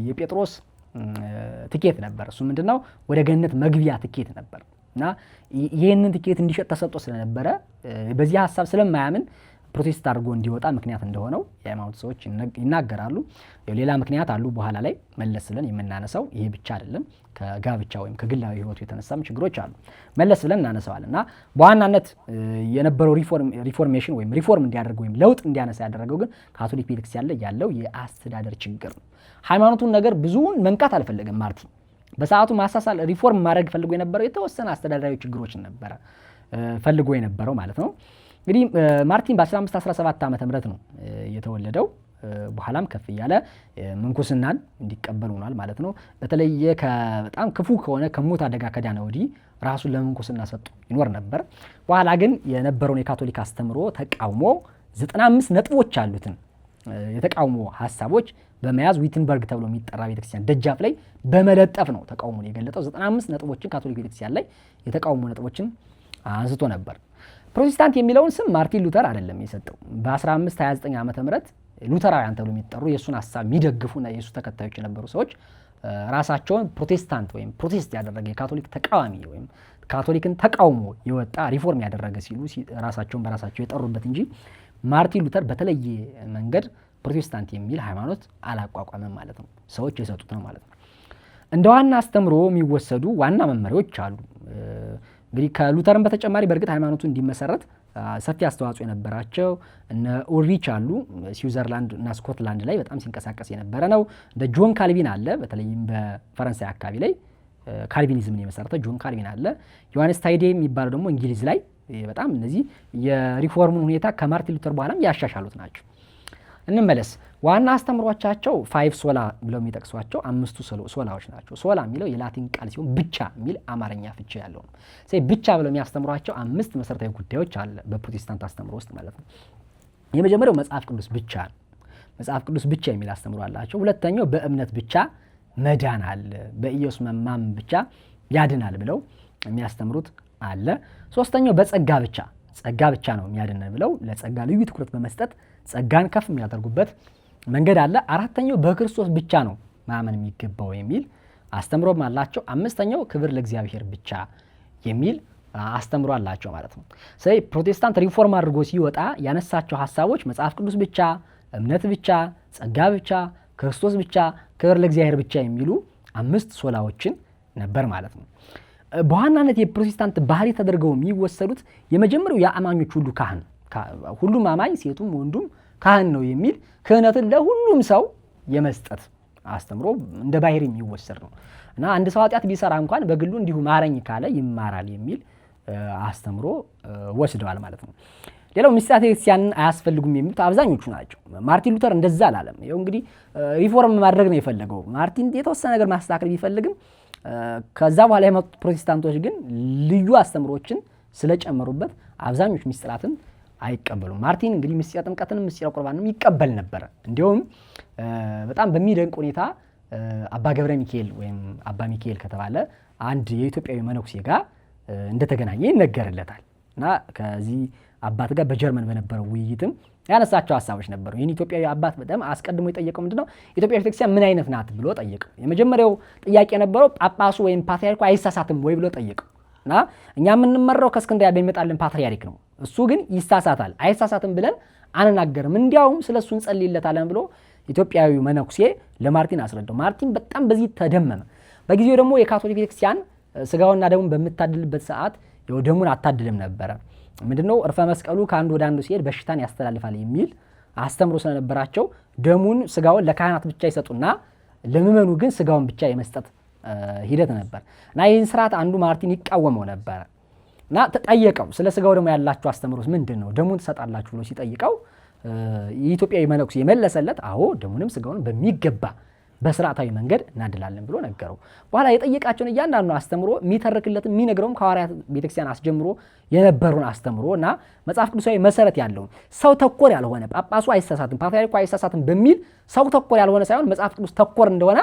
የጴጥሮስ ትኬት ነበር። እሱ ምንድነው ወደ ገነት መግቢያ ትኬት ነበር እና ይህንን ትኬት እንዲሸጥ ተሰጥቶ ስለነበረ በዚህ ሀሳብ ስለማያምን ፕሮቴስት አድርጎ እንዲወጣ ምክንያት እንደሆነው የሃይማኖት ሰዎች ይናገራሉ። ሌላ ምክንያት አሉ በኋላ ላይ መለስ ብለን የምናነሳው። ይሄ ብቻ አይደለም፣ ከጋብቻ ወይም ከግላዊ ህይወቱ የተነሳም ችግሮች አሉ፣ መለስ ብለን እናነሳዋለን። እና በዋናነት የነበረው ሪፎርሜሽን ወይም ሪፎርም እንዲያደርግ ወይም ለውጥ እንዲያነሳ ያደረገው ግን ካቶሊክ ቤተክርስቲያን ላይ ያለው የአስተዳደር ችግር ነው። ሃይማኖቱን ነገር ብዙውን መንካት አልፈለገም ማርቲን። በሰዓቱ ማሳሳል ሪፎርም ማድረግ ፈልጎ የነበረው የተወሰነ አስተዳደራዊ ችግሮችን ነበረ ፈልጎ የነበረው ማለት ነው። እንግዲህ ማርቲን በ1517 ዓመተ ምህረት ነው የተወለደው። በኋላም ከፍ እያለ ምንኩስናን እንዲቀበል ሆኗል ማለት ነው። በተለየ በጣም ክፉ ከሆነ ከሞት አደጋ ከዳነ ወዲህ ራሱን ለምንኩስና ሰጥቶ ይኖር ነበር። በኋላ ግን የነበረውን የካቶሊክ አስተምሮ ተቃውሞ 95 ነጥቦች አሉትን የተቃውሞ ሀሳቦች በመያዝ ዊትንበርግ ተብሎ የሚጠራ ቤተክርስቲያን ደጃፍ ላይ በመለጠፍ ነው ተቃውሞን የገለጠው። 95 ነጥቦችን ካቶሊክ ቤተክርስቲያን ላይ የተቃውሞ ነጥቦችን አንስቶ ነበር። ፕሮቴስታንት የሚለውን ስም ማርቲን ሉተር አይደለም የሰጠው። በ1529 ዓመተ ምህረት ሉተራውያን ተብሎ የሚጠሩ የእሱን ሀሳብ የሚደግፉና የእሱ ተከታዮች የነበሩ ሰዎች ራሳቸውን ፕሮቴስታንት ወይም ፕሮቴስት ያደረገ የካቶሊክ ተቃዋሚ ወይም ካቶሊክን ተቃውሞ የወጣ ሪፎርም ያደረገ ሲሉ ራሳቸውን በራሳቸው የጠሩበት እንጂ ማርቲን ሉተር በተለየ መንገድ ፕሮቴስታንት የሚል ሃይማኖት አላቋቋመም ማለት ነው። ሰዎች የሰጡት ነው ማለት ነው። እንደ ዋና አስተምሮ የሚወሰዱ ዋና መመሪያዎች አሉ። እንግዲህ ከሉተርም በተጨማሪ በእርግጥ ሃይማኖቱ እንዲመሰረት ሰፊ አስተዋጽኦ የነበራቸው እነ ኡልሪች አሉ። ስዊዘርላንድ እና ስኮትላንድ ላይ በጣም ሲንቀሳቀስ የነበረ ነው። እንደ ጆን ካልቪን አለ። በተለይም በፈረንሳይ አካባቢ ላይ ካልቪኒዝምን የመሰረተ ጆን ካልቪን አለ። ዮሐንስ ታይዴ የሚባለው ደግሞ እንግሊዝ ላይ በጣም እነዚህ የሪፎርሙን ሁኔታ ከማርቲን ሉተር በኋላም ያሻሻሉት ናቸው። እንመለስ። ዋና አስተምሯቻቸው 5 ሶላ ብለው የሚጠቅሷቸው 5 ሶላዎች ናቸው። ሶላ የሚለው የላቲን ቃል ሲሆን ብቻ የሚል አማርኛ ፍቺ ያለው ነው። ስለዚህ ብቻ ብለው የሚያስተምሯቸው 5 መሰረታዊ ጉዳዮች አለ በፕሮቴስታንት አስተምሮ ውስጥ ማለት ነው። የመጀመሪያው መጽሐፍ ቅዱስ ብቻ ነው። መጽሐፍ ቅዱስ ብቻ የሚል አስተምሮ አላቸው። ሁለተኛው በእምነት ብቻ መዳን አለ፣ በኢየሱስ መማመን ብቻ ያድናል ብለው የሚያስተምሩት አለ። ሶስተኛው በጸጋ ብቻ ጸጋ ብቻ ነው የሚያድን ብለው ለጸጋ ልዩ ትኩረት በመስጠት ጸጋን ከፍ የሚያደርጉበት መንገድ አለ። አራተኛው በክርስቶስ ብቻ ነው ማመን የሚገባው የሚል አስተምሮም አላቸው። አምስተኛው ክብር ለእግዚአብሔር ብቻ የሚል አስተምሮ አላቸው ማለት ነው። ስለዚህ ፕሮቴስታንት ሪፎርም አድርጎ ሲወጣ ያነሳቸው ሀሳቦች መጽሐፍ ቅዱስ ብቻ፣ እምነት ብቻ፣ ጸጋ ብቻ፣ ክርስቶስ ብቻ፣ ክብር ለእግዚአብሔር ብቻ የሚሉ 5 ሶላዎችን ነበር ማለት ነው። በዋናነት የፕሮቴስታንት ባህሪ ተደርገው የሚወሰዱት የመጀመሪያው የአማኞች ሁሉ ካህን፣ ሁሉም አማኝ ሴቱም ወንዱም ካህን ነው የሚል ክህነትን ለሁሉም ሰው የመስጠት አስተምሮ እንደ ባህሪ የሚወሰድ ነው እና አንድ ሰው ኃጢአት ቢሰራ እንኳን በግሉ እንዲሁ ማረኝ ካለ ይማራል የሚል አስተምሮ ወስደዋል ማለት ነው። ሌላው ምስጢራተ ክርስቲያንን አያስፈልጉም የሚሉት አብዛኞቹ ናቸው። ማርቲን ሉተር እንደዛ አላለም። ይኸው እንግዲህ ሪፎርም ማድረግ ነው የፈለገው። ማርቲን የተወሰነ ነገር ማስተካከል ቢፈልግም ከዛ በኋላ የመጡት ፕሮቴስታንቶች ግን ልዩ አስተምሮችን ስለጨመሩበት አብዛኞቹ ምስጢራትን አይቀበሉም። ማርቲን እንግዲህ ምስጢረ ጥምቀትንም ምስጢረ ቁርባንም ይቀበል ነበረ። እንዲሁም በጣም በሚደንቅ ሁኔታ አባ ገብረ ሚካኤል ወይም አባ ሚካኤል ከተባለ አንድ የኢትዮጵያዊ መነኩሴ ጋር እንደተገናኘ ይነገርለታል እና ከዚህ አባት ጋር በጀርመን በነበረው ውይይትም ያነሳቸው ሀሳቦች ነበሩ። ይህን ኢትዮጵያዊ አባት በጣም አስቀድሞ የጠየቀው ምንድነው ኢትዮጵያ ቤተክርስቲያን ምን አይነት ናት ብሎ ጠየቀው። የመጀመሪያው ጥያቄ የነበረው ጳጳሱ ወይም ፓትርያርኩ አይሳሳትም ወይ ብሎ ጠየቀው እና እኛ የምንመራው ከእስክንድርያ በሚመጣልን ፓትርያርክ ነው፣ እሱ ግን ይሳሳታል፣ አይሳሳትም ብለን አንናገርም፣ እንዲያውም ስለ እሱ እንጸልይለታለን ብሎ ኢትዮጵያዊ መነኩሴ ለማርቲን አስረዳው። ማርቲን በጣም በዚህ ተደመመ። በጊዜው ደግሞ የካቶሊክ ቤተክርስቲያን ስጋውና ደሙን በምታድልበት ሰዓት ደሙን አታድልም ነበረ። ምንድነው እርፈ መስቀሉ ከአንድ ወደ አንዱ ሲሄድ በሽታን ያስተላልፋል የሚል አስተምሮ ስለነበራቸው ደሙን ስጋውን ለካህናት ብቻ ይሰጡና ለምእመኑ ግን ስጋውን ብቻ የመስጠት ሂደት ነበር እና ይህን ስርዓት አንዱ ማርቲን ይቃወመው ነበረ እና ተጠየቀው ስለ ስጋው ደግሞ ያላችሁ አስተምሮስ ምንድን ነው ደሙን ትሰጣላችሁ ብሎ ሲጠይቀው የኢትዮጵያዊ መነኩሴ የመለሰለት አዎ ደሙንም ስጋውን በሚገባ በስርዓታዊ መንገድ እናድላለን ብሎ ነገረው። በኋላ የጠየቃቸውን እያንዳንዱ አስተምሮ የሚተርክለት የሚነግረውም ከሐዋርያት ቤተክርስቲያን አስጀምሮ የነበሩን አስተምሮ እና መጽሐፍ ቅዱሳዊ መሰረት ያለውን ሰው ተኮር ያልሆነ ጳጳሱ አይሳሳትም ፓትርያርኩ አይሳሳትም በሚል ሰው ተኮር ያልሆነ ሳይሆን መጽሐፍ ቅዱስ ተኮር እንደሆነ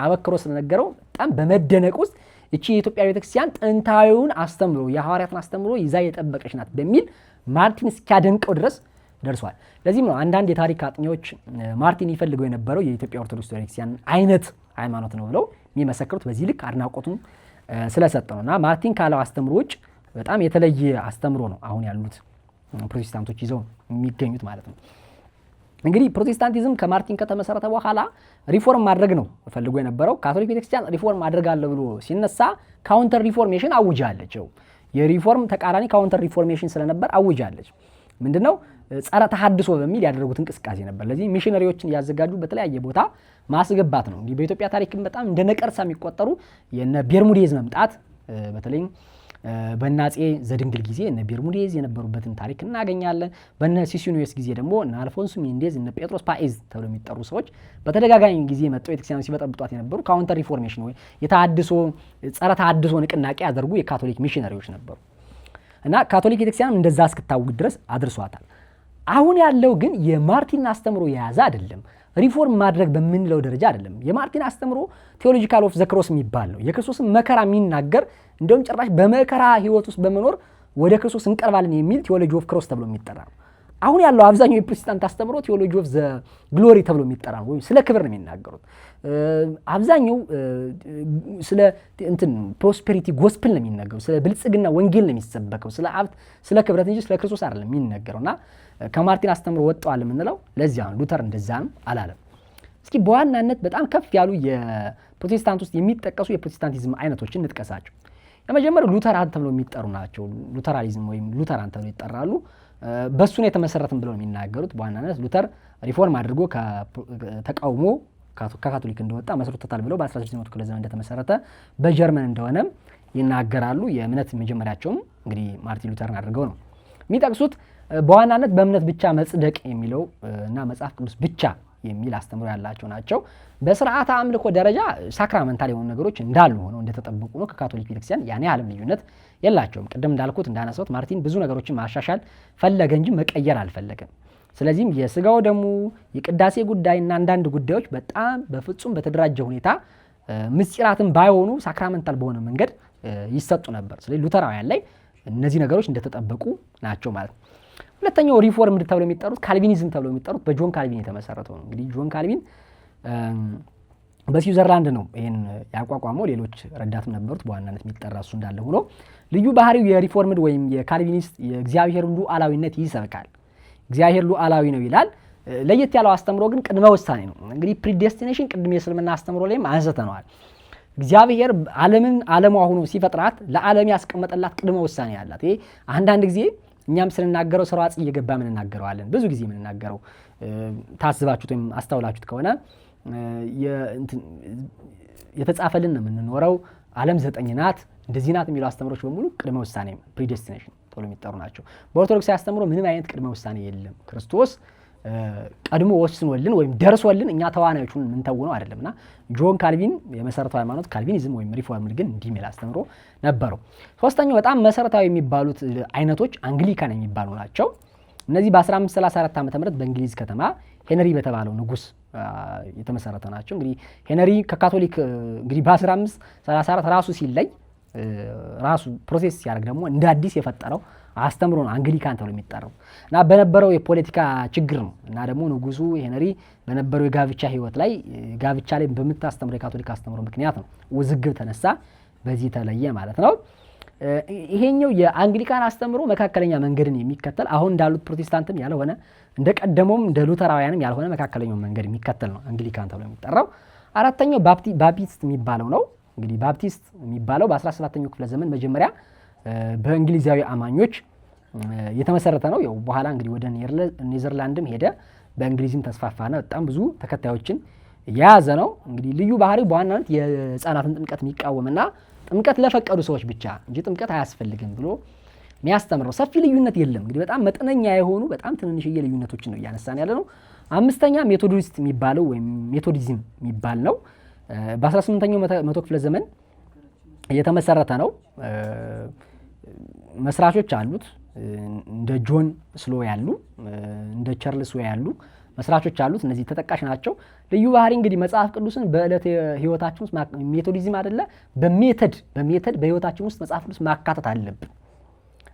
አበክሮ ስለነገረው በጣም በመደነቅ ውስጥ እቺ የኢትዮጵያ ቤተክርስቲያን ጥንታዊውን አስተምሮ የሐዋርያትን አስተምሮ ይዛ የጠበቀች ናት በሚል ማርቲን እስኪያደንቀው ድረስ ደርሷል። ለዚህም ነው አንዳንድ የታሪክ አጥኚዎች ማርቲን ይፈልገው የነበረው የኢትዮጵያ ኦርቶዶክስ ቤተክርስቲያን አይነት ሃይማኖት ነው ብለው የሚመሰክሩት በዚህ ልክ አድናቆቱን ስለሰጠ ነውና ማርቲን ካለው አስተምሮ ውጭ በጣም የተለየ አስተምሮ ነው አሁን ያሉት ፕሮቴስታንቶች ይዘው የሚገኙት ማለት ነው። እንግዲህ ፕሮቴስታንቲዝም ከማርቲን ከተመሰረተ በኋላ ሪፎርም ማድረግ ነው ፈልጎ የነበረው። ካቶሊክ ቤተክርስቲያን ሪፎርም አድርጋለሁ ብሎ ሲነሳ ካውንተር ሪፎርሜሽን አውጃለች። የሪፎርም ተቃራኒ ካውንተር ሪፎርሜሽን ስለነበር አውጃለች። ምንድነው ጸረ ተሐድሶ በሚል ያደረጉት እንቅስቃሴ ነበር። ለዚህ ሚሽነሪዎችን ያዘጋጁ በተለያየ ቦታ ማስገባት ነው። እንግዲህ በኢትዮጵያ ታሪክም በጣም እንደ ነቀርሳ የሚቆጠሩ የነ ቤርሙዴዝ መምጣት በተለይ በናጼ ዘድንግል ጊዜ እነ ቤርሙዴዝ የነበሩበትን ታሪክ እናገኛለን። በነ ሲሲኒዮስ ጊዜ ደግሞ እነ አልፎንሶ ሜንዴዝ እነ ጴጥሮስ ፓኤዝ ተብለው የሚጠሩ ሰዎች በተደጋጋሚ ጊዜ መጥተው ቤተክርስቲያኑ ሲበጠብጧት የነበሩ ካውንተር ሪፎርሜሽን ወይ የተሐድሶ ጸረ ተሐድሶ ንቅናቄ ያደርጉ የካቶሊክ ሚሽነሪዎች ነበሩ እና ካቶሊክ ቤተክርስቲያን እንደዛ እስክታውጅ ድረስ አድርሷታል። አሁን ያለው ግን የማርቲን አስተምሮ የያዘ አይደለም። ሪፎርም ማድረግ በምንለው ደረጃ አይደለም። የማርቲን አስተምሮ ቴዎሎጂካል ኦፍ ዘ ክሮስ የሚባል ነው። የክርስቶስን መከራ የሚናገር እንደውም ጭራሽ በመከራ ህይወት ውስጥ በመኖር ወደ ክርስቶስ እንቀርባለን የሚል ቴዎሎጂ ኦፍ ክሮስ ተብሎ የሚጠራ ነው። አሁን ያለው አብዛኛው የፕሮቴስታንት አስተምሮ ቴዎሎጂ ኦፍ ዘ ግሎሪ ተብሎ የሚጠራ ነው። ወይም ስለ ክብር ነው የሚናገሩት። አብዛኛው ስለ ፕሮስፔሪቲ ጎስፕል ነው የሚናገሩት። ስለ ብልጽግና ወንጌል ነው የሚሰበከው። ስለ ሀብት፣ ስለ ክብረት እንጂ ስለ ክርስቶስ አይደለም የሚናገረውና ከማርቲን አስተምሮ ወጣዋል የምንለው ለዚያ ነው። ሉተር እንደዛም አላለም። እስኪ በዋናነት በጣም ከፍ ያሉ የፕሮቴስታንት ውስጥ የሚጠቀሱ የፕሮቴስታንቲዝም አይነቶችን እንጥቀሳቸው። የመጀመሪያው ሉተራን ተብለው የሚጠሩ ናቸው። ሉተራሊዝም ወይም ሉተራን ተብለው ይጠራሉ። በሱ ነው የተመሰረተም ብለው የሚናገሩት። በዋናነት ሉተር ሪፎርም አድርጎ ተቃውሞ ከካቶሊክ እንደወጣ መስርቶታል ብለው በ16ኛው ክፍለ ዘመን እንደተመሰረተ በጀርመን እንደሆነም ይናገራሉ። የእምነት መጀመሪያቸውም እንግዲህ ማርቲን ሉተርን አድርገው ነው የሚጠቅሱት። በዋናነት በእምነት ብቻ መጽደቅ የሚለው እና መጽሐፍ ቅዱስ ብቻ የሚል አስተምሮ ያላቸው ናቸው። በስርዓተ አምልኮ ደረጃ ሳክራመንታል የሆኑ ነገሮች እንዳሉ ሆነው እንደተጠበቁ ነው። ከካቶሊክ ቤተክርስቲያን ያኔ ዓለም ልዩነት የላቸውም። ቅድም እንዳልኩት እንዳነሳሁት ማርቲን ብዙ ነገሮችን ማሻሻል ፈለገ እንጂ መቀየር አልፈለገም። ስለዚህም የስጋው ደግሞ የቅዳሴ ጉዳይና አንዳንድ ጉዳዮች በጣም በፍጹም በተደራጀ ሁኔታ ምስጢራትን ባይሆኑ ሳክራመንታል በሆነ መንገድ ይሰጡ ነበር። ስለዚህ ሉተራውያን ላይ እነዚህ ነገሮች እንደተጠበቁ ናቸው ማለት ነው። ሁለተኛው ሪፎርምድ ተብለው የሚጠሩት ካልቪኒዝም ተብለው የሚጠሩት በጆን ካልቪን የተመሰረተው ነው። እንግዲህ ጆን ካልቪን በስዊዘርላንድ ነው ይሄን ያቋቋመው። ሌሎች ረዳትም ነበሩት። በዋናነት የሚጠራ እሱ እንዳለ ሆኖ ልዩ ባህሪው የሪፎርምድ ወይም የካልቪኒስት የእግዚአብሔር ሉዓላዊነት ይሰብካል። እግዚአብሔር ሉዓላዊ ነው ይላል። ለየት ያለው አስተምሮ ግን ቅድመ ውሳኔ ነው። እንግዲህ ፕሪዴስቲኔሽን ቅድም የእስልምና አስተምሮ ላይም አንስተነዋል። እግዚአብሔር ዓለምን ዓለሟ ሆኖ ሲፈጥራት ለዓለም ያስቀመጠላት ቅድመ ውሳኔ አላት። ይሄ አንዳንድ ጊዜ እኛም ስንናገረው ስርዓት እየገባ ምን እናገረዋለን። ብዙ ጊዜ ምን እናገረው ታስባችሁት ወይም አስተውላችሁት ከሆነ የተጻፈልን ነው የምንኖረው። ዓለም 9 ናት እንደዚህ ናት የሚሉ አስተምሮች በሙሉ ቅድመ ውሳኔ ፕሪዴስቲኔሽን ተብሎ የሚጠሩ ናቸው። በኦርቶዶክስ አስተምሮ ምንም አይነት ቅድመ ውሳኔ የለም። ክርስቶስ ቀድሞ ወስኖልን ወይም ደርሶልን እኛ ተዋናዮቹን የምንተውነው አይደለምና ጆን ካልቪን የመሰረታዊ ሃይማኖት ካልቪኒዝም ወይም ሪፎርም ግን እንዲህ የሚል አስተምሮ ነበረው። ሶስተኛው በጣም መሰረታዊ የሚባሉት አይነቶች አንግሊካን የሚባሉ ናቸው። እነዚህ በ1534 ዓ.ም በእንግሊዝ ከተማ ሄንሪ በተባለው ንጉስ የተመሰረተ ናቸው። እንግዲህ ሄንሪ ከካቶሊክ እንግዲህ በ1534 ራሱ ሲለይ ራሱ ፕሮሴስ ሲያደርግ ደግሞ እንደ አዲስ የፈጠረው አስተምሮ ነው አንግሊካን ተብሎ የሚጠራው እና በነበረው የፖለቲካ ችግር ነው እና ደግሞ ንጉሱ ሄንሪ በነበረው የጋብቻ ህይወት ላይ ጋብቻ ላይ በምታስተምረው የካቶሊክ አስተምሮ ምክንያት ነው ውዝግብ ተነሳ፣ በዚህ ተለየ ማለት ነው። ይሄኛው የአንግሊካን አስተምሮ መካከለኛ መንገድን የሚከተል አሁን እንዳሉት ፕሮቴስታንትም ያልሆነ እንደቀደመውም እንደ ሉተራውያንም ያልሆነ መካከለኛው መንገድ የሚከተል ነው አንግሊካን ተብሎ የሚጠራው። አራተኛው ባፕቲስት የሚባለው ነው። እንግዲህ ባፕቲስት የሚባለው በ17ኛው ክፍለ ዘመን መጀመሪያ በእንግሊዛዊ አማኞች የተመሰረተ ነው። ያው በኋላ እንግዲህ ወደ ኔዘርላንድም ሄደ፣ በእንግሊዝም ተስፋፋና በጣም ብዙ ተከታዮችን የያዘ ነው። እንግዲህ ልዩ ባህሪው በዋናነት የህፃናትን ጥምቀት የሚቃወምና ጥምቀት ለፈቀዱ ሰዎች ብቻ እንጂ ጥምቀት አያስፈልግም ብሎ የሚያስተምረው። ሰፊ ልዩነት የለም። እንግዲህ በጣም መጠነኛ የሆኑ በጣም ትንንሽዬ ልዩነቶችን ነው እያነሳን ያለ ነው። አምስተኛ ሜቶዲስት የሚባለው ወይም ሜቶዲዝም የሚባል ነው። በ18ኛው መቶ ክፍለ ዘመን የተመሰረተ ነው። መስራቾች አሉት እንደ ጆን ስሎ ያሉ እንደ ቻርልስ ዌይ ያሉ መስራቾች አሉት። እነዚህ ተጠቃሽ ናቸው። ልዩ ባህሪ እንግዲህ መጽሐፍ ቅዱስን በዕለት ህይወታችን ውስጥ ሜቶዲዝም አይደለ በሜተድ በህይወታችን ውስጥ መጽሐፍ ቅዱስ ማካተት አለብን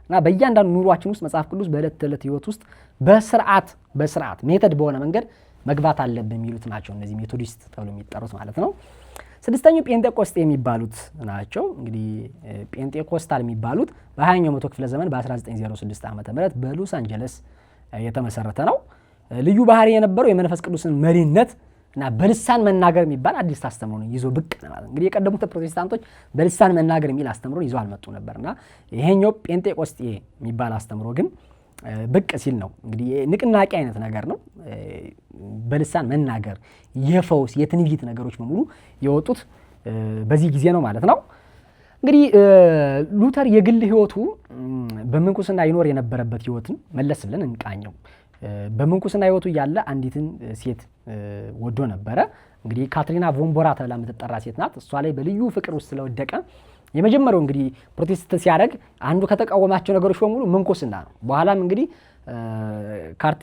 እና በእያንዳንዱ ኑሯችን ውስጥ መጽሐፍ ቅዱስ በዕለት ተዕለት ህይወት ውስጥ በስርዓት ሜተድ በሆነ መንገድ መግባት አለብን የሚሉት ናቸው እነዚህ ሜቶዲስት ተብሎ የሚጠሩት ማለት ነው። ስድስተኛው ጴንጤቆስጤ የሚባሉት ናቸው። እንግዲህ ጴንጤኮስታል የሚባሉት በ20ኛው መቶ ክፍለ ዘመን በ1906 ዓ.ም በሎስ አንጀለስ የተመሰረተ ነው። ልዩ ባህሪ የነበረው የመንፈስ ቅዱስን መሪነት እና በልሳን መናገር የሚባል አዲስ አስተምሮ ነው ይዞ ብቅ ማለት። እንግዲህ የቀደሙት ፕሮቴስታንቶች በልሳን መናገር የሚል አስተምሮ ይዞ አልመጡ ነበርና ይሄኛው ጴንጤቆስጤ የሚባል አስተምሮ ግን ብቅ ሲል ነው። እንግዲህ ንቅናቄ አይነት ነገር ነው። በልሳን መናገር የፈውስ የትንቢት ነገሮች በሙሉ የወጡት በዚህ ጊዜ ነው ማለት ነው። እንግዲህ ሉተር የግል ህይወቱ በምንኩስና ይኖር የነበረበት ህይወትን መለስ ብለን እንቃኘው። በምንኩስና ህይወቱ ያለ አንዲትን ሴት ወዶ ነበረ። እንግዲህ ካትሪና ቮንቦራ ተብላ የምትጠራ ሴት ናት። እሷ ላይ በልዩ ፍቅር ውስጥ ስለወደቀ የመጀመሪያው እንግዲህ ፕሮቴስታንት ሲያደርግ አንዱ ከተቃወማቸው ነገሮች በሙሉ ምንኩስና ነው። በኋላም እንግዲህ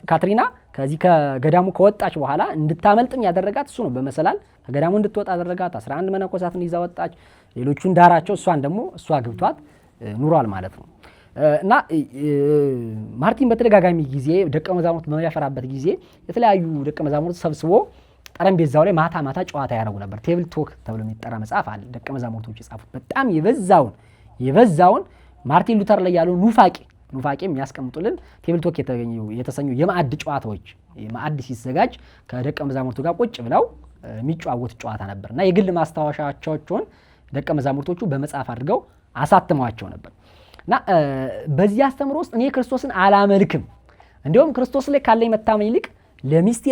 ካትሪና ከዚህ ከገዳሙ ከወጣች በኋላ እንድታመልጥም ያደረጋት እሱ ነው። በመሰላል ከገዳሙ እንድትወጣ ያደረጋት 11 መነኮሳትን ይዛ ወጣች። ሌሎቹን ዳራቸው፣ እሷን ደግሞ እሷ ግብቷት ኑሯል ማለት ነው። እና ማርቲን በተደጋጋሚ ጊዜ ደቀ መዛሙርት በሚያፈራበት ጊዜ የተለያዩ ደቀ መዛሙርት ሰብስቦ ጠረጴዛው ላይ ማታ ማታ ጨዋታ ያደርጉ ነበር። ቴብል ቶክ ተብሎ የሚጠራ መጽሐፍ አለ ደቀ መዛሙርቶች የጻፉት። በጣም የበዛውን ማርቲን ሉተር ላይ ያለው ኑፋቄ የሚያስቀምጡልን ቴብል ቶክ የተሰኙ የማዕድ ጨዋታዎች፣ ማዕድ ሲዘጋጅ ከደቀ መዛሙርቱ ጋር ቁጭ ብለው የሚጫወት ጨዋታ ነበር እና የግል ማስታወሻቸውን ደቀ መዛሙርቶቹ በመጽሐፍ አድርገው አሳትመዋቸው ነበር እና በዚህ አስተምሮ ውስጥ እኔ ክርስቶስን አላመልክም፣ እንዲሁም ክርስቶስ ላይ ካለኝ መታመን ይልቅ ለሚስቴ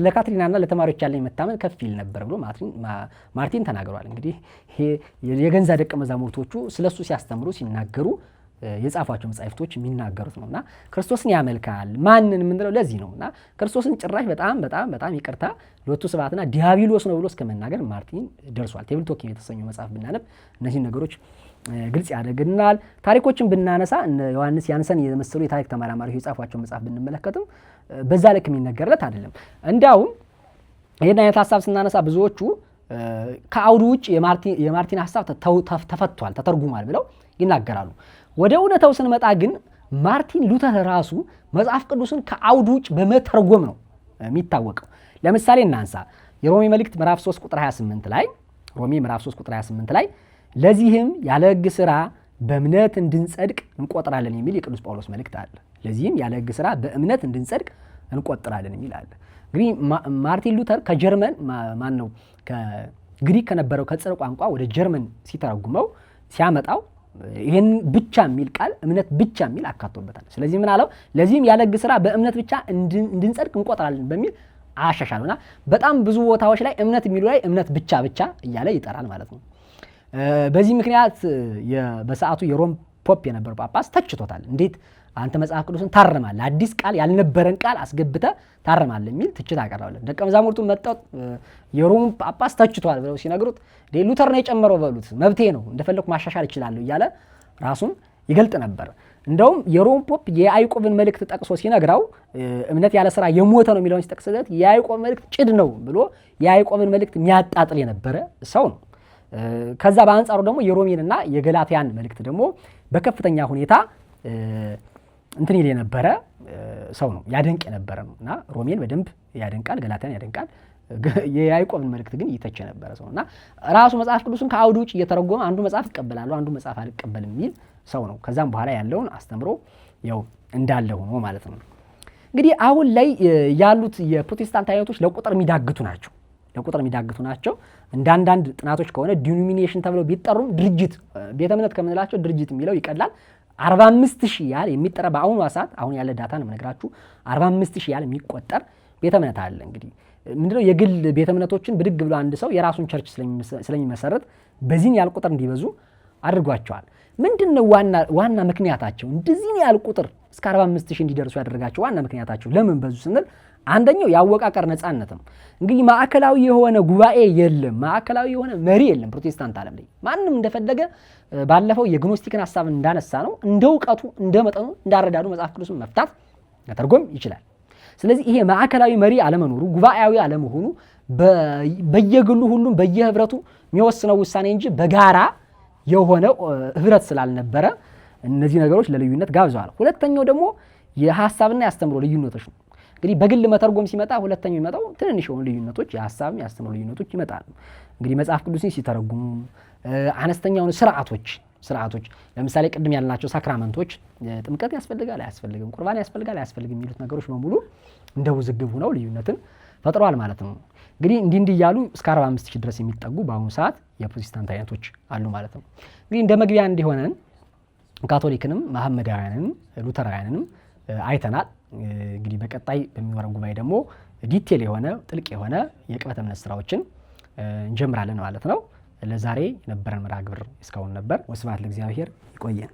ለካትሪናና ለተማሪዎች ያለኝ መታመን ከፍ ይል ነበር ብሎ ማርቲን ተናግሯል። እንግዲህ የገንዛ ደቀ መዛሙርቶቹ ስለሱ ሲያስተምሩ ሲናገሩ የጻፏቸው መጻሕፍቶች የሚናገሩት ነውና ክርስቶስን ያመልካል ማንን የምንለው ለዚህ ነውና ክርስቶስን ጭራሽ በጣም ይቅርታ ሎቱ ስብሐትና ዲያብሎስ ነው ብሎ እስከመናገር ማርቲን ደርሷል። ቴብል ቶክ የተሰኘው መጽሐፍ ብናነብ እነዚህ ነገሮች ግልጽ ያደርግናል። ታሪኮችን ብናነሳ ዮሐንስ ያንሰን የመሰሉ የታሪክ ተመራማሪዎች የጻፏቸው መጽሐፍ ብንመለከትም በዛ ልክ የሚነገርለት አይደለም። እንዲያውም ይህን አይነት ሀሳብ ስናነሳ ብዙዎቹ ከአውዱ ውጭ የማርቲን ሀሳብ ተፈቷል፣ ተተርጉሟል ብለው ይናገራሉ። ወደ እውነታው ስንመጣ ግን ማርቲን ሉተር ራሱ መጽሐፍ ቅዱስን ከአውዱ ውጭ በመተርጎም ነው የሚታወቀው። ለምሳሌ እናንሳ። የሮሜ መልእክት ምዕራፍ 3 ቁጥር 28 ላይ ለዚህም ያለ ሕግ ሥራ በእምነት እንድንጸድቅ እንቆጥራለን የሚል የቅዱስ ጳውሎስ መልእክት አለ። ለዚህም ያለ ሕግ ሥራ በእምነት እንድንጸድቅ እንቆጥራለን የሚል አለ። እንግዲህ ማርቲን ሉተር ከጀርመን ከግሪክ ከነበረው ከጽር ቋንቋ ወደ ጀርመን ሲተረጉመው ሲያመጣው ይህን ብቻ የሚል ቃል እምነት ብቻ የሚል አካቶበታል። ስለዚህ ምን አለው? ለዚህም ያለ ሕግ ሥራ በእምነት ብቻ እንድንጸድቅ እንቆጥራለን በሚል አሻሻሉና በጣም ብዙ ቦታዎች ላይ እምነት የሚሉ ላይ እምነት ብቻ እያለ ይጠራል ማለት ነው። በዚህ ምክንያት በሰዓቱ የሮም ፖፕ የነበረው ጳጳስ ተችቶታል። እንዴት አንተ መጽሐፍ ቅዱስን ታርማለህ፣ አዲስ ቃል ያልነበረን ቃል አስገብተህ ታርማለህ የሚል ትችት አቀረበለት። ደቀ መዛሙርቱ መጣው የሮም ጳጳስ ተችቷል ብለው ሲነግሩት ሉተር ነው የጨመረው በሉት፣ መብቴ ነው እንደፈለኩ ማሻሻል እችላለሁ እያለ ራሱን ይገልጥ ነበር። እንደውም የሮም ፖፕ የያዕቆብን መልእክት ጠቅሶ ሲነግራው እምነት ያለ ስራ የሞተ ነው የሚለውን ሲጠቅስለት የያዕቆብ መልእክት ጭድ ነው ብሎ የያዕቆብን መልእክት የሚያጣጥል የነበረ ሰው ነው። ከዛ በአንጻሩ ደግሞ የሮሜንና የገላትያን መልእክት ደግሞ በከፍተኛ ሁኔታ እንትን ይል የነበረ ሰው ነው፣ ያደንቅ የነበረ ነው እና ሮሜን በደንብ ያደንቃል፣ ገላትያን ያደንቃል። የያዕቆብን መልእክት ግን ይተች የነበረ ሰው እና ራሱ መጽሐፍ ቅዱስን ከአውዱ ውጭ እየተረጎመ አንዱ መጽሐፍ እቀበላለሁ አንዱ መጽሐፍ አልቀበልም የሚል ሰው ነው። ከዛም በኋላ ያለውን አስተምሮ ያው እንዳለ ሆኖ ማለት ነው። እንግዲህ አሁን ላይ ያሉት የፕሮቴስታንት አይነቶች ለቁጥር የሚዳግቱ ናቸው። እንደ አንዳንድ ጥናቶች ከሆነ ዲኖሚኔሽን ተብለው ቢጠሩም ድርጅት ቤተ እምነት ከምንላቸው ድርጅት የሚለው ይቀላል። 45,000 ያህል የሚጠራ በአሁኑ ሰዓት አሁን ያለ ዳታ ነው የምነግራችሁ 45,000 ያህል የሚቆጠር ቤተ እምነት አለ። እንግዲህ ምንድነው የግል ቤተ እምነቶችን ብድግ ብሎ አንድ ሰው የራሱን ቸርች ስለሚመሰረት በዚህን ያህል ቁጥር እንዲበዙ አድርጓቸዋል። ምንድነው ዋና ምክንያታቸው? እንደዚህን ያህል ቁጥር እስከ 45,000 እንዲደርሱ ያደረጋቸው ዋና ምክንያታቸው ለምን በዙ ስንል አንደኛው የአወቃቀር ነፃነት ነው። እንግዲህ ማዕከላዊ የሆነ ጉባኤ የለም፣ ማዕከላዊ የሆነ መሪ የለም። ፕሮቴስታንት ዓለም ላይ ማንም እንደፈለገ ባለፈው የግኖስቲክን ሐሳብ እንዳነሳ ነው እንደ እውቀቱ እንደ መጠኑ እንዳረዳዱ መጽሐፍ ቅዱስን መፍታት መተርጎም ይችላል። ስለዚህ ይሄ ማዕከላዊ መሪ አለመኖሩ፣ ጉባኤያዊ አለመሆኑ በየግሉ ሁሉም በየህብረቱ የሚወስነው ውሳኔ እንጂ በጋራ የሆነ ህብረት ስላልነበረ እነዚህ ነገሮች ለልዩነት ጋብዘዋል። ሁለተኛው ደግሞ የሐሳብና የአስተምሮ ልዩነቶች ነው። እንግዲህ በግል መተርጎም ሲመጣ ሁለተኛው የሚመጣው ትንንሽ የሆኑ ልዩነቶች የሐሳብና የአስተምሮ ልዩነቶች ይመጣሉ። እንግዲህ መጽሐፍ ቅዱስን ሲተረጉሙ አነስተኛውን ስርዓቶች ለምሳሌ ቅድም ያልናቸው ሳክራመንቶች ጥምቀት ያስፈልጋል አያስፈልግም፣ ቁርባን ያስፈልጋል አያስፈልግም የሚሉት ነገሮች በሙሉ እንደ ውዝግብ ሆነው ልዩነትን ፈጥረዋል ማለት ነው። እንግዲህ እንዲህ እያሉ እስከ 45,000 ድረስ የሚጠጉ በአሁኑ ሰዓት የፕሮቴስታንት አይነቶች አሉ ማለት ነው። እንግዲህ እንደ መግቢያ እንዲሆነን ካቶሊክንም መሐመዳውያንንም ሉተራውያንንም አይተናል። እንግዲህ በቀጣይ በሚኖረን ጉባኤ ደግሞ ዲቴል የሆነ ጥልቅ የሆነ የቅበተ እምነት ስራዎችን እንጀምራለን ማለት ነው። ለዛሬ የነበረን መርሃ ግብር እስካሁን ነበር። ወስብሐት ለእግዚአብሔር። ይቆየን።